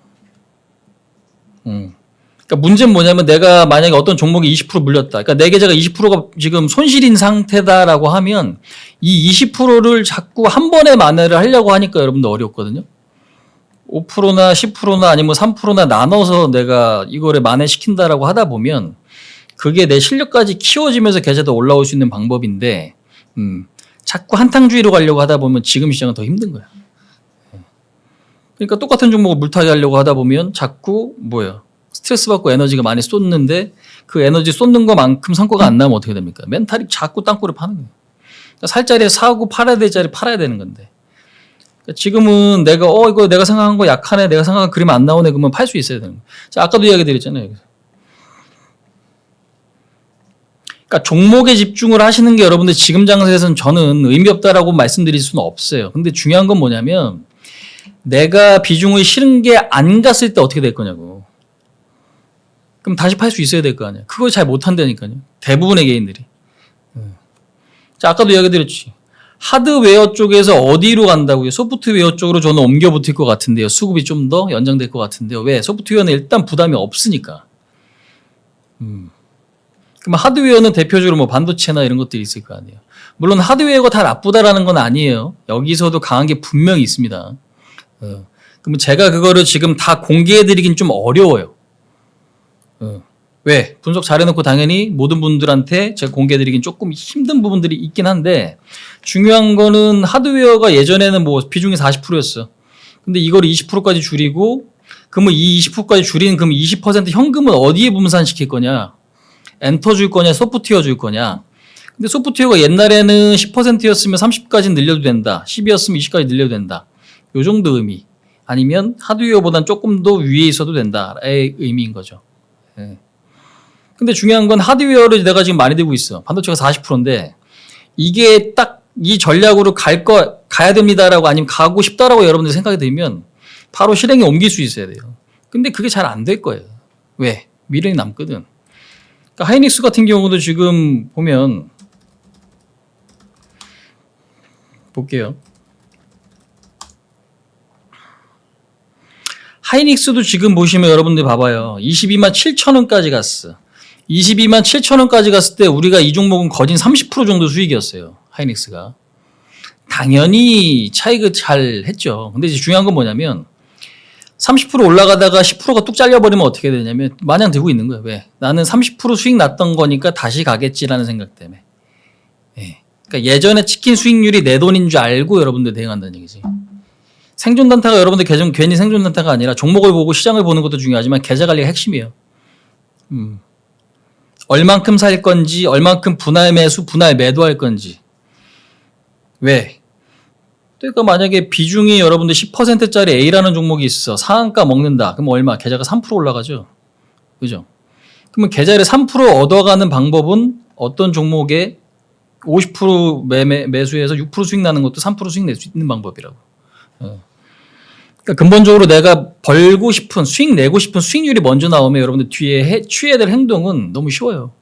그러니까 문제는 뭐냐면 내가 만약에 어떤 종목이 20% 물렸다. 그러니까 내 계좌가 20%가 지금 손실인 상태다라고 하면 이 20%를 자꾸 한 번에 만회를 하려고 하니까 여러분들 어렵거든요. 5%나 10%나 아니면 3%나 나눠서 내가 이거를 만회시킨다라고 하다 보면 그게 내 실력까지 키워지면서 계좌도 올라올 수 있는 방법인데 자꾸 한탕주의로 가려고 하다 보면 지금 시장은 더 힘든 거야. 그러니까 똑같은 종목을 물타기 하려고 하다 보면 자꾸 스트레스 받고 에너지가 많이 쏟는데 그 에너지 쏟는 것만큼 성과가 안 나면 어떻게 됩니까? 멘탈이 자꾸 땅굴을 파는 거예요. 그러니까 살 자리에 사고 팔아야 될 자리에 팔아야 되는 건데. 그러니까 지금은 내가 이거 내가 생각한 거 약하네, 내가 생각한 그림 안 나오네, 그러면 팔 수 있어야 되는 거예요. 자, 아까도 이야기 드렸잖아요. 그러니까 종목에 집중을 하시는 게 여러분들 지금 장세에서는 저는 의미 없다라고 말씀드릴 수는 없어요. 근데 중요한 건 뭐냐면 내가 비중을 실은 게 안 갔을 때 어떻게 될 거냐고. 그럼 다시 팔 수 있어야 될 거 아니야. 그걸 잘 못한다니까요. 대부분의 개인들이. 자, 아까도 이야기 드렸지. 하드웨어 쪽에서 어디로 간다고요? 소프트웨어 쪽으로 저는 옮겨 붙을 것 같은데요. 수급이 좀 더 연장될 것 같은데요. 왜? 소프트웨어는 일단 부담이 없으니까. 그럼 하드웨어는 대표적으로 반도체나 이런 것들이 있을 거 아니에요. 물론 하드웨어가 다 나쁘다라는 건 아니에요. 여기서도 강한 게 분명히 있습니다. 그러면 제가 그거를 지금 다 공개해드리긴 좀 어려워요. 왜? 분석 잘해놓고 당연히 모든 분들한테 제가 공개해드리긴 조금 힘든 부분들이 있긴 한데 중요한 거는 하드웨어가 예전에는 비중이 40%였어. 근데 이걸 20%까지 줄이고 그러면 이 20%까지 줄인 그럼 20% 현금은 어디에 분산시킬 거냐? 엔터 줄 거냐? 소프트웨어 줄 거냐? 근데 소프트웨어가 옛날에는 10%였으면 30까지 늘려도 된다. 10이었으면 20까지 늘려도 된다. 요 정도 의미. 아니면 하드웨어보단 조금 더 위에 있어도 된다의 의미인 거죠. 네. 근데 중요한 건 하드웨어를 내가 지금 많이 들고 있어. 반도체가 40%인데 이게 딱 이 전략으로 가야 됩니다라고 아니면 가고 싶다라고 여러분들 생각이 들면 바로 실행에 옮길 수 있어야 돼요. 근데 그게 잘 안 될 거예요. 왜? 미련이 남거든. 그러니까 하이닉스 같은 경우도 지금 보면 볼게요. 하이닉스도 지금 보시면 여러분들 봐봐요. 22만 7천 원까지 갔어. 22만 7천 원까지 갔을 때 우리가 이 종목은 거진 30% 정도 수익이었어요. 하이닉스가. 당연히 차익을 잘 했죠. 근데 이제 중요한 건 뭐냐면 30% 올라가다가 10%가 뚝 잘려버리면 어떻게 되냐면 마냥 들고 있는 거예요. 왜? 나는 30% 수익 났던 거니까 다시 가겠지라는 생각 때문에. 예. 그러니까 예전에 치킨 수익률이 내 돈인 줄 알고 여러분들 대응한다는 얘기지. 생존 단타가 여러분들 괜히 생존 단타가 아니라 종목을 보고 시장을 보는 것도 중요하지만 계좌 관리가 핵심이에요. 얼만큼 살 건지, 얼만큼 분할 매수, 분할 매도할 건지. 왜? 그러니까 만약에 비중이 여러분들 10%짜리 A라는 종목이 있어. 상한가 먹는다. 그럼 얼마? 계좌가 3% 올라가죠. 그죠? 그러면 계좌를 3% 얻어가는 방법은 어떤 종목에 50% 매수해서 6% 수익 나는 것도 3% 수익 낼 수 있는 방법이라고. 그러니까 근본적으로 내가 벌고 싶은 수익 내고 싶은 수익률이 먼저 나오면 여러분들 뒤에 취해야 될 행동은 너무 쉬워요.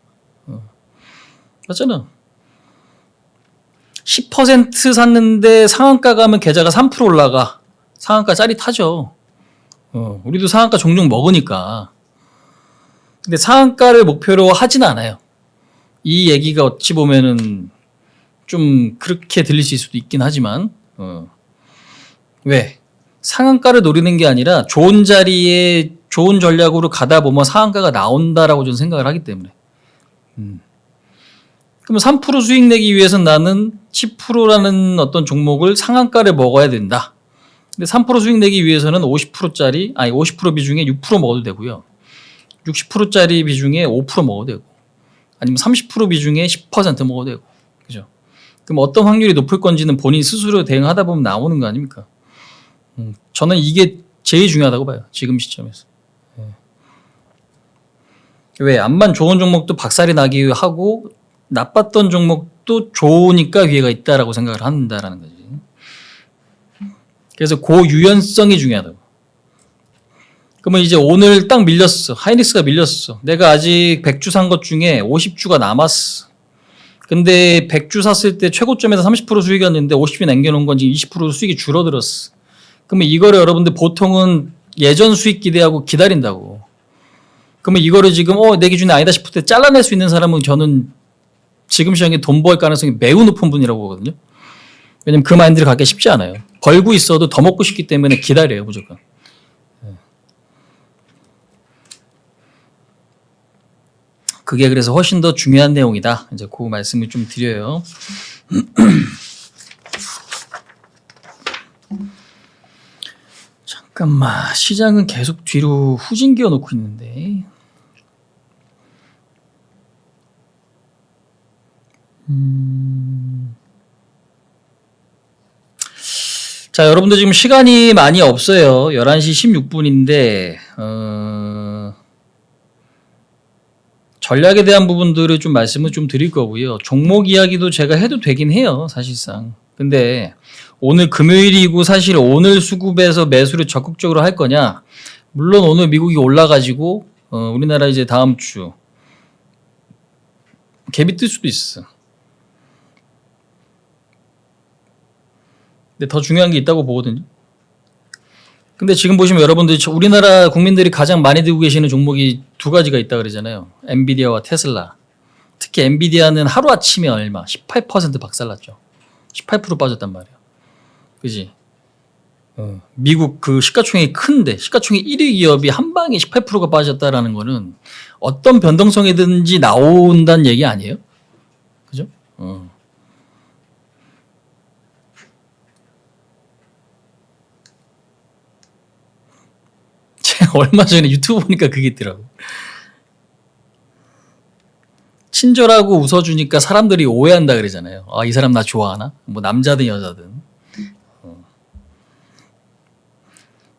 맞잖아. 10% 샀는데 상한가 가면 계좌가 3% 올라가. 상한가 짜릿하죠. 우리도 상한가 종종 먹으니까. 근데 상한가를 목표로 하진 않아요. 이 얘기가 어찌 보면은 좀 그렇게 들릴 수 있을 수도 있긴 하지만, 왜? 상한가를 노리는 게 아니라 좋은 자리에 좋은 전략으로 가다 보면 상한가가 나온다라고 저는 생각을 하기 때문에. 그러면 3% 수익 내기 위해서는 나는 10%라는 어떤 종목을 상한가를 먹어야 된다. 근데 3% 수익 내기 위해서는 50% 비중에 6% 먹어도 되고요. 60%짜리 비중에 5% 먹어도 되고. 아니면 30% 비중에 10% 먹어도 되고. 그죠? 그럼 어떤 확률이 높을 건지는 본인 스스로 대응하다 보면 나오는 거 아닙니까? 저는 이게 제일 중요하다고 봐요. 지금 시점에서. 왜? 암만 좋은 종목도 박살이 나기 하고 나빴던 종목도 좋으니까 기회가 있다라고 생각을 한다라는 거지. 그래서 그 유연성이 중요하다고. 그러면 이제 오늘 딱 밀렸어. 하이닉스가 밀렸어. 내가 아직 100주 산 것 중에 50주가 남았어. 근데 100주 샀을 때 최고점에서 30% 수익이었는데 50주 남겨놓은 건 지금 20% 수익이 줄어들었어. 그러면 이거를 여러분들 보통은 예전 수익 기대하고 기다린다고. 그러면 이거를 지금 내 기준이 아니다 싶을 때 잘라낼 수 있는 사람은 저는 지금 시장에 돈 벌 가능성이 매우 높은 분이라고 보거든요. 왜냐면 그 마인드를 갖기 쉽지 않아요. 벌고 있어도 더 먹고 싶기 때문에 기다려요, 무조건. 그게 그래서 훨씬 더 중요한 내용이다. 이제 그 말씀을 좀 드려요. 잠깐만, 시장은 계속 뒤로 후진기어 놓고 있는데. 자, 여러분들 지금 시간이 많이 없어요. 11시 16분인데 전략에 대한 부분들을 좀 말씀을 좀 드릴 거고요. 종목 이야기도 제가 해도 되긴 해요, 사실상. 근데 오늘 금요일이고 사실 오늘 수급에서 매수를 적극적으로 할 거냐? 물론 오늘 미국이 올라가지고 우리나라 이제 다음 주 갭이 뜰 수도 있어. 근데 더 중요한 게 있다고 보거든요. 근데 지금 보시면 여러분들이 우리나라 국민들이 가장 많이 들고 계시는 종목이 두 가지가 있다 그러잖아요. 엔비디아와 테슬라. 특히 엔비디아는 하루아침에 얼마? 18% 박살났죠. 18% 빠졌단 말이에요. 그지? 미국 그 시가총액이 큰데 시가총액 1위 기업이 한 방에 18%가 빠졌다라는 거는 어떤 변동성이든지 나온다는 얘기 아니에요? 그죠? 제가 얼마 전에 유튜브 보니까 그게 있더라고. 친절하고 웃어주니까 사람들이 오해한다 그러잖아요. 아, 이 사람 나 좋아하나? 뭐 남자든 여자든.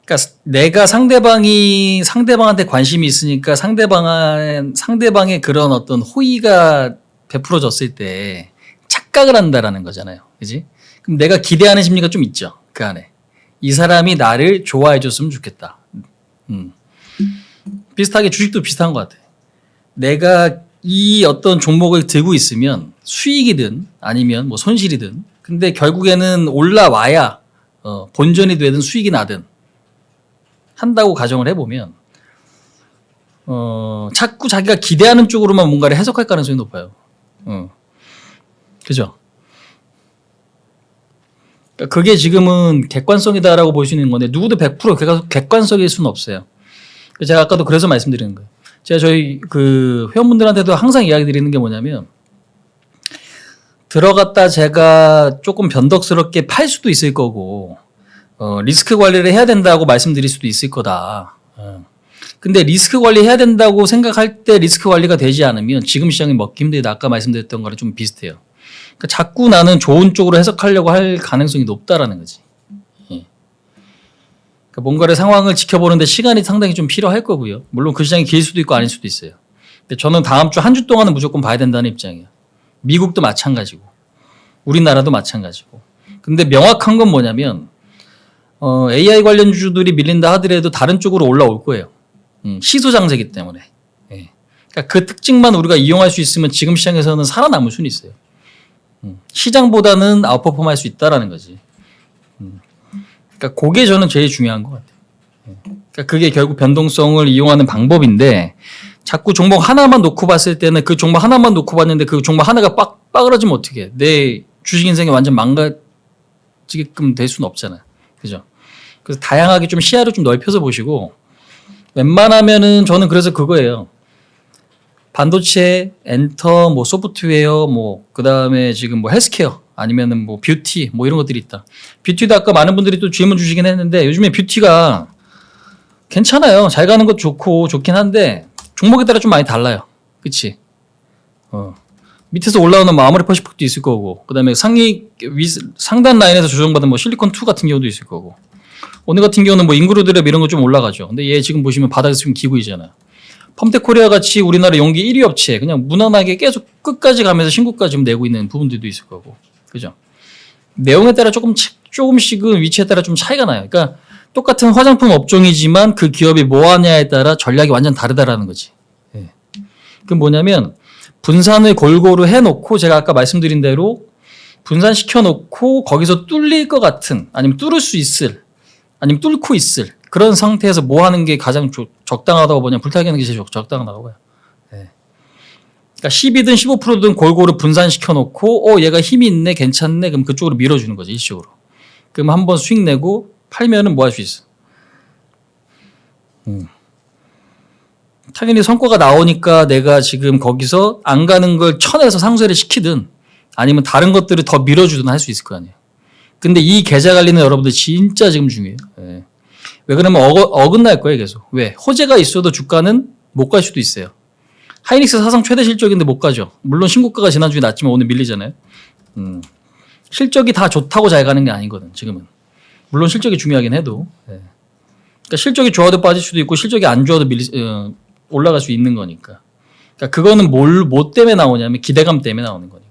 그러니까 내가 상대방한테 관심이 있으니까 상대방의 그런 어떤 호의가 베풀어졌을 때 착각을 한다라는 거잖아요. 그지? 그럼 내가 기대하는 심리가 좀 있죠. 그 안에. 이 사람이 나를 좋아해 줬으면 좋겠다. 비슷하게 주식도 비슷한 것 같아. 내가 이 어떤 종목을 들고 있으면 수익이든 아니면 뭐 손실이든 근데 결국에는 올라와야 본전이 되든 수익이 나든 한다고 가정을 해보면 자꾸 자기가 기대하는 쪽으로만 뭔가를 해석할 가능성이 높아요. 그죠? 그러니까 그게 지금은 객관성이다라고 볼 수 있는 건데 누구도 100% 객관성일 수는 없어요. 제가 아까도 그래서 말씀드리는 거예요. 제가 저희 그 회원분들한테도 항상 이야기 드리는 게 뭐냐면 들어갔다 제가 조금 변덕스럽게 팔 수도 있을 거고 리스크 관리를 해야 된다고 말씀드릴 수도 있을 거다. 근데 리스크 관리 해야 된다고 생각할 때 리스크 관리가 되지 않으면 지금 시장이 먹기 힘들다. 아까 말씀드렸던 거랑 좀 비슷해요. 그러니까 자꾸 나는 좋은 쪽으로 해석하려고 할 가능성이 높다라는 거지. 그러니까 뭔가를 상황을 지켜보는데 시간이 상당히 좀 필요할 거고요. 물론 그 시장이 길 수도 있고 아닐 수도 있어요. 근데 저는 다음 주 한 주 동안은 무조건 봐야 된다는 입장이에요. 미국도 마찬가지고 우리나라도 마찬가지고. 근데 명확한 건 뭐냐면 AI 관련주들이 밀린다 하더라도 다른 쪽으로 올라올 거예요. 시소장세기 때문에. 그러니까 그 특징만 우리가 이용할 수 있으면 지금 시장에서는 살아남을 수는 있어요. 시장보다는 아웃퍼폼 할 수 있다라는 거지. 그러니까 그게 저는 제일 중요한 것 같아요. 그러니까 그게 결국 변동성을 이용하는 방법인데 자꾸 종목 하나만 놓고 봤을 때는 그 종목 하나만 놓고 봤는데 그 종목 하나가 빠그러지면 어떻게 해? 내 주식 인생이 완전 망가지게끔 될 수는 없잖아요. 그죠? 그래서 다양하게 좀 시야를 좀 넓혀서 보시고 웬만하면은 저는 그래서 그거예요. 반도체, 엔터, 뭐 소프트웨어, 뭐 그다음에 지금 뭐 헬스케어 아니면은 뭐 뷰티 뭐 이런 것들이 있다. 뷰티도 아까 많은 분들이 또 질문 주시긴 했는데 요즘에 뷰티가 괜찮아요. 잘 가는 것 좋긴 한데 종목에 따라 좀 많이 달라요. 그치? 밑에서 올라오는 뭐 아모레 퍼시픽도 있을 거고 그다음에 상단 라인에서 조정받은 뭐 실리콘2 같은 경우도 있을 거고 오늘 같은 경우는 뭐 인그루드랩 이런 거 좀 올라가죠. 근데 얘 지금 보시면 바닥에서 지금 기고 있잖아요. 펌텍코리아 같이 우리나라 용기 1위 업체 그냥 무난하게 계속 끝까지 가면서 신고가 지금 내고 있는 부분들도 있을 거고. 그죠? 내용에 따라 조금씩은 위치에 따라 좀 차이가 나요. 그러니까 똑같은 화장품 업종이지만 그 기업이 뭐 하냐에 따라 전략이 완전 다르다라는 거지. 그 뭐냐면 분산을 골고루 해놓고 제가 아까 말씀드린 대로 분산시켜놓고 거기서 뚫릴 것 같은 아니면 뚫을 수 있을 아니면 뚫고 있을 그런 상태에서 뭐 하는 게 가장 적당하다고 보냐? 불타기하는 게 제일 적당하다고 봐요. 네. 그러니까 10이든 15%든 골고루 분산시켜 놓고 얘가 힘이 있네, 괜찮네, 그럼 그쪽으로 밀어주는 거죠, 일시적으로. 그럼 한번 수익 내고 팔면은 뭐 할 수 있어? 당연히 성과가 나오니까 내가 지금 거기서 안 가는 걸 쳐내서 상쇄를 시키든 아니면 다른 것들을 더 밀어주든 할 수 있을 거 아니에요. 근데 이 계좌 관리는 여러분들 진짜 지금 중요해요. 네. 왜 그러면 어긋날 거예요, 계속. 왜? 호재가 있어도 주가는 못 갈 수도 있어요. 하이닉스 사상 최대 실적인데 못 가죠. 물론 신고가가 지난주에 났지만 오늘 밀리잖아요. 실적이 다 좋다고 잘 가는 게 아니거든, 지금은. 물론 실적이 중요하긴 해도. 네. 그러니까 실적이 좋아도 빠질 수도 있고 실적이 안 좋아도 올라갈 수 있는 거니까. 그러니까 그거는 뭐 때문에 나오냐면 기대감 때문에 나오는 거니까.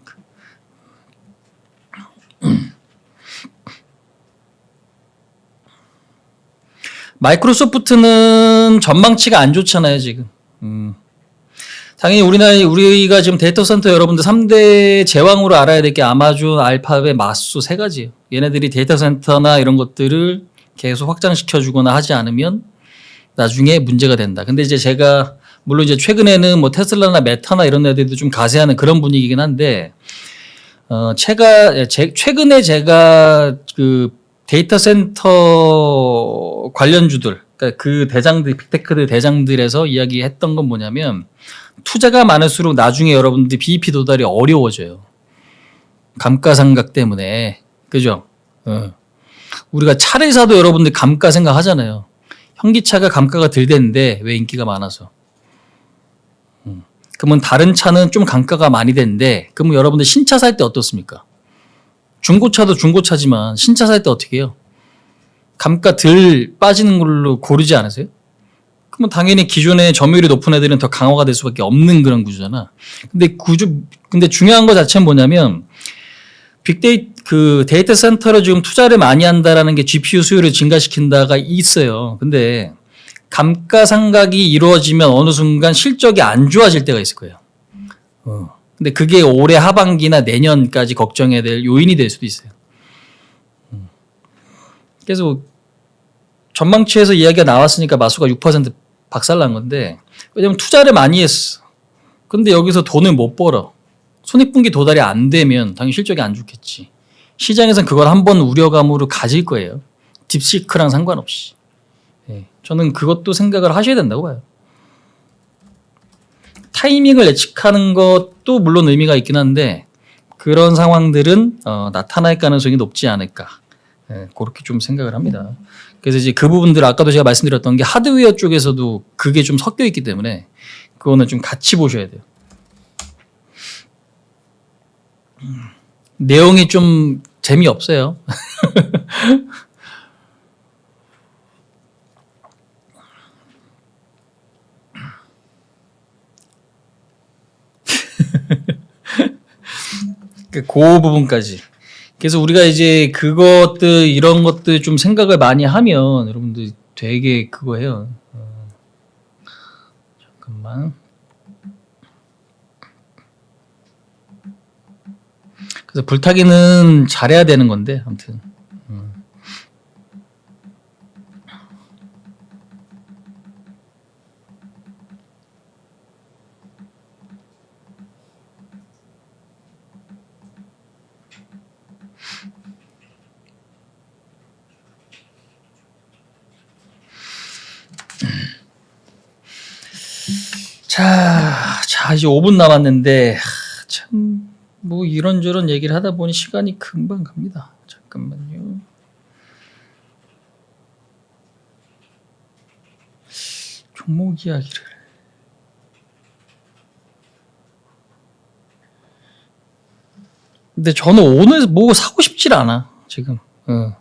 마이크로소프트는 전망치가 안 좋잖아요, 지금. 당연히 우리가 지금 데이터 센터 여러분들 3대 제왕으로 알아야 될 게 아마존, 알파벳, 마수 세 가지예요. 얘네들이 데이터 센터나 이런 것들을 계속 확장시켜 주거나 하지 않으면 나중에 문제가 된다. 근데 이제 제가 물론 이제 최근에는 뭐 테슬라나 메타나 이런 애들도 좀 가세하는 그런 분위기긴 한데 최근에 제가 그 데이터 센터 관련주들, 그러니까 그 대장들, 빅테크들 대장들에서 이야기했던 건 뭐냐면 투자가 많을수록 나중에 여러분들이 BEP 도달이 어려워져요. 감가상각 때문에. 그죠? 우리가 차를 사도 여러분들 감가 생각하잖아요. 현기차가 감가가 덜 되는데 왜 인기가 많아서. 그러면 다른 차는 좀 감가가 많이 되는데 그러면 여러분들 신차 살 때 어떻습니까? 중고차도 중고차지만 신차 살 때 어떻게 해요? 감가 덜 빠지는 걸로 고르지 않으세요? 그러면 당연히 기존에 점유율이 높은 애들은 더 강화가 될 수밖에 없는 그런 구조잖아. 근데 중요한 거 자체는 뭐냐면 그 데이터 센터로 지금 투자를 많이 한다라는 게 GPU 수요를 증가시킨다가 있어요. 근데 감가상각이 이루어지면 어느 순간 실적이 안 좋아질 때가 있을 거예요. 근데 그게 올해 하반기나 내년까지 걱정해야 될 요인이 될 수도 있어요. 그래서 전망치에서 이야기가 나왔으니까 마수가 6% 박살난 건데 왜냐면 투자를 많이 했어. 근데 여기서 돈을 못 벌어. 손익분기 도달이 안 되면 당연히 실적이 안 좋겠지. 시장에서는 그걸 한번 우려감으로 가질 거예요. 딥시크랑 상관없이. 네. 저는 그것도 생각을 하셔야 된다고 봐요. 타이밍을 예측하는 것도 물론 의미가 있긴 한데 그런 상황들은 나타날 가능성이 높지 않을까. 네, 그렇게 좀 생각을 합니다. 그래서 이제 그 부분들 아까도 제가 말씀드렸던 게 하드웨어 쪽에서도 그게 좀 섞여 있기 때문에 그거는 좀 같이 보셔야 돼요. 내용이 좀 재미없어요. 그 부분까지. 그래서 우리가 이제 그것들 이런 것들 좀 생각을 많이 하면 여러분들 되게 그거 해요. 잠깐만. 그래서 불타기는 잘해야 되는 건데 아무튼. 자 이제 5분 남았는데 참 뭐 이런저런 얘기를 하다 보니 시간이 금방 갑니다. 잠깐만요. 종목 이야기를. 근데 저는 오늘 뭐 사고 싶질 않아 지금. 그럼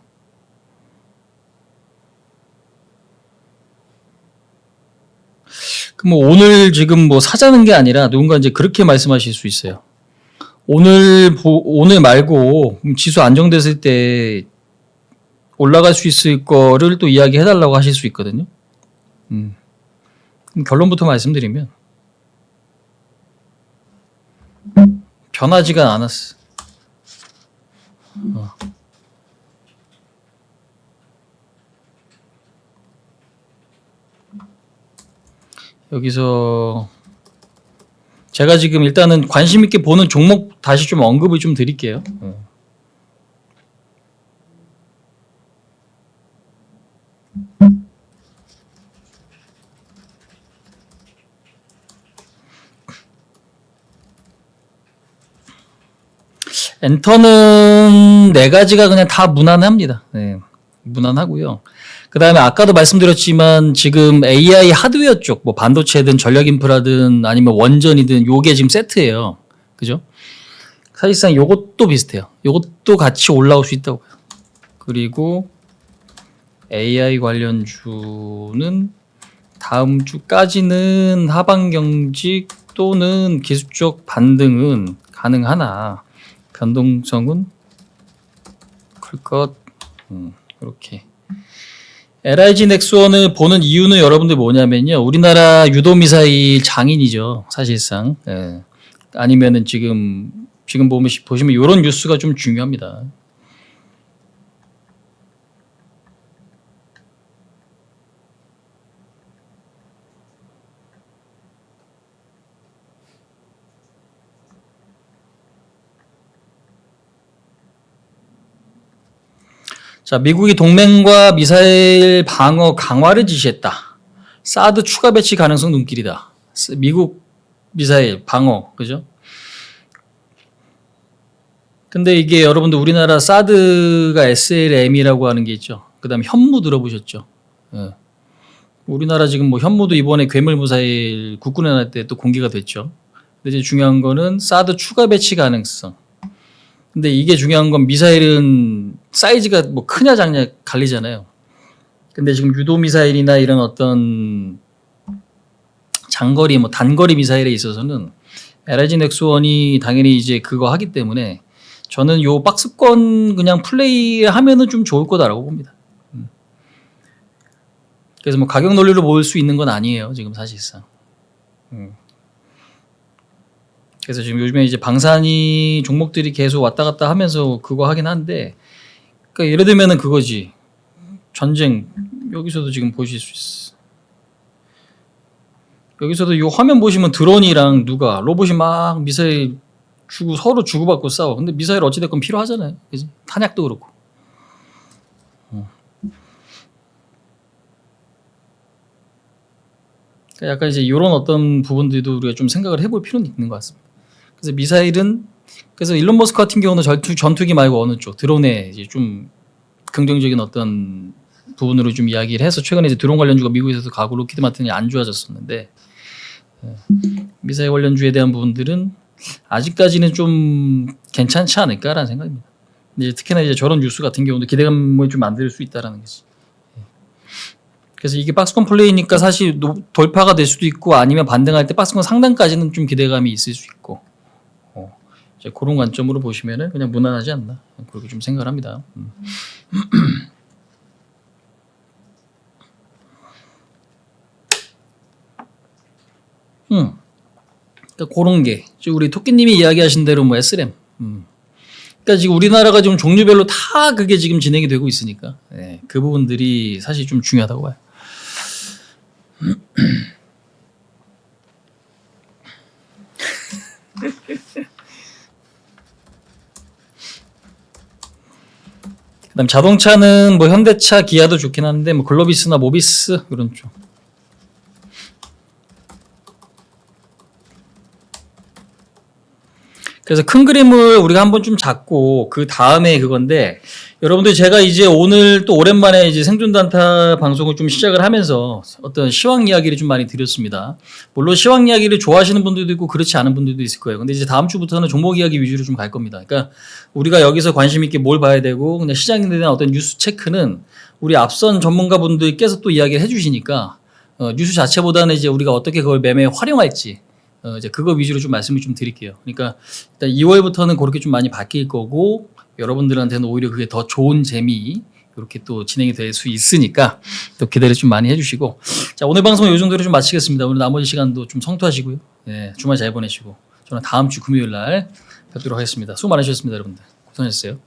뭐 오늘 지금 뭐 사자는 게 아니라 누군가 이제 그렇게 말씀하실 수 있어요. 오늘 말고 지수 안정됐을 때 올라갈 수 있을 거를 또 이야기해 달라고 하실 수 있거든요. 결론부터 말씀드리면 변하지가 않았어. 여기서 제가 지금 일단은 관심 있게 보는 종목 다시 좀 언급을 좀 드릴게요. 엔터는 네 가지가 그냥 다 무난합니다. 네, 무난하고요. 그 다음에 아까도 말씀드렸지만 지금 AI 하드웨어 쪽, 뭐 반도체든 전력 인프라든 아니면 원전이든 요게 지금 세트예요. 그죠? 사실상 요것도 비슷해요. 요것도 같이 올라올 수 있다고요. 그리고 AI 관련주는 다음 주까지는 하방 경직 또는 기술적 반등은 가능하나 변동성은 클 것. 이렇게. LIG 넥스원을 보는 이유는 여러분들 뭐냐면요. 우리나라 유도미사일 장인이죠. 사실상. 예. 아니면은 지금 보시면 이런 뉴스가 좀 중요합니다. 자, 미국이 동맹과 미사일 방어 강화를 지시했다. 사드 추가 배치 가능성 눈길이다. 미국 미사일 방어, 그죠? 근데 이게 여러분들 우리나라 사드가 SLM이라고 하는 게 있죠. 그 다음에 현무 들어보셨죠? 예. 우리나라 지금 뭐 현무도 이번에 괴물 미사일 국군에 날 때 또 공개가 됐죠. 근데 이제 중요한 거는 사드 추가 배치 가능성. 근데 이게 중요한 건 미사일은 사이즈가 뭐 크냐 작냐 갈리잖아요. 근데 지금 유도 미사일이나 이런 어떤 장거리 뭐 단거리 미사일에 있어서는 LIG 넥스원이 당연히 이제 그거 하기 때문에 저는 요 박스권 그냥 플레이 하면은 좀 좋을 거다라고 봅니다. 그래서 뭐 가격 논리로 모을 수 있는 건 아니에요, 지금 사실상. 그래서 지금 요즘에 이제 방산이 종목들이 계속 왔다 갔다 하면서 그거 하긴 한데, 그러니까 예를 들면은 그거지. 전쟁, 여기서도 지금 보실 수 있어. 여기서도 이 화면 보시면 드론이랑 누가 로봇이 막 미사일 서로 주고받고 싸워. 근데 미사일 어찌됐건 필요하잖아요. 그치? 탄약도 그렇고. 그러니까 약간 이제 이런 어떤 부분들도 우리가 좀 생각을 해볼 필요는 있는 것 같습니다. 그래서 미사일은 그래서 일론 머스크 같은 경우는 전투기 말고 어느 쪽 드론에 이제 좀 긍정적인 어떤 부분으로 좀 이야기를 해서 최근에 이제 드론 관련주가 미국에서도 가고 로키드 마틴이 안 좋아졌었는데 미사일 관련주에 대한 부분들은 아직까지는 좀 괜찮지 않을까라는 생각입니다. 이제 특히나 이제 저런 뉴스 같은 경우도 기대감을 좀 만들 수 있다라는 거지. 그래서 이게 박스권 플레이니까 사실 돌파가 될 수도 있고 아니면 반등할 때 박스권 상단까지는 좀 기대감이 있을 수 있고 이제 그런 관점으로 보시면은 그냥 무난하지 않나 그렇게 좀 생각을 합니다. 그러니까 그런 게 우리 토끼님이 이야기하신 대로 뭐 SRAM. 그러니까 지금 우리나라가 좀 종류별로 다 그게 지금 진행이 되고 있으니까 그 부분들이 사실 좀 중요하다고 봐요. 그다음 자동차는 뭐 현대차, 기아도 좋긴 한데 뭐 글로비스나 모비스 이런 쪽. 그래서 큰 그림을 우리가 한번 좀 잡고 그 다음에 그건데 여러분들 제가 이제 오늘 또 오랜만에 이제 생존단타 방송을 좀 시작을 하면서 어떤 시황 이야기를 좀 많이 드렸습니다. 물론 시황 이야기를 좋아하시는 분들도 있고 그렇지 않은 분들도 있을 거예요. 근데 이제 다음 주부터는 종목 이야기 위주로 좀 갈 겁니다. 그러니까 우리가 여기서 관심 있게 뭘 봐야 되고 그냥 시장에 대한 어떤 뉴스 체크는 우리 앞선 전문가분들께서 또 이야기를 해주시니까 뉴스 자체보다는 이제 우리가 어떻게 그걸 매매에 활용할지 이제 그거 위주로 좀 말씀을 좀 드릴게요. 그러니까 일단 2월부터는 그렇게 좀 많이 바뀔 거고 여러분들한테는 오히려 그게 더 좋은 재미 이렇게 또 진행이 될 수 있으니까 또 기대를 좀 많이 해주시고 자 오늘 방송은 이 정도로 좀 마치겠습니다. 오늘 나머지 시간도 좀 성투하시고요. 네, 주말 잘 보내시고 저는 다음 주 금요일 날 뵙도록 하겠습니다. 수고 많으셨습니다, 여러분들. 고생하셨어요.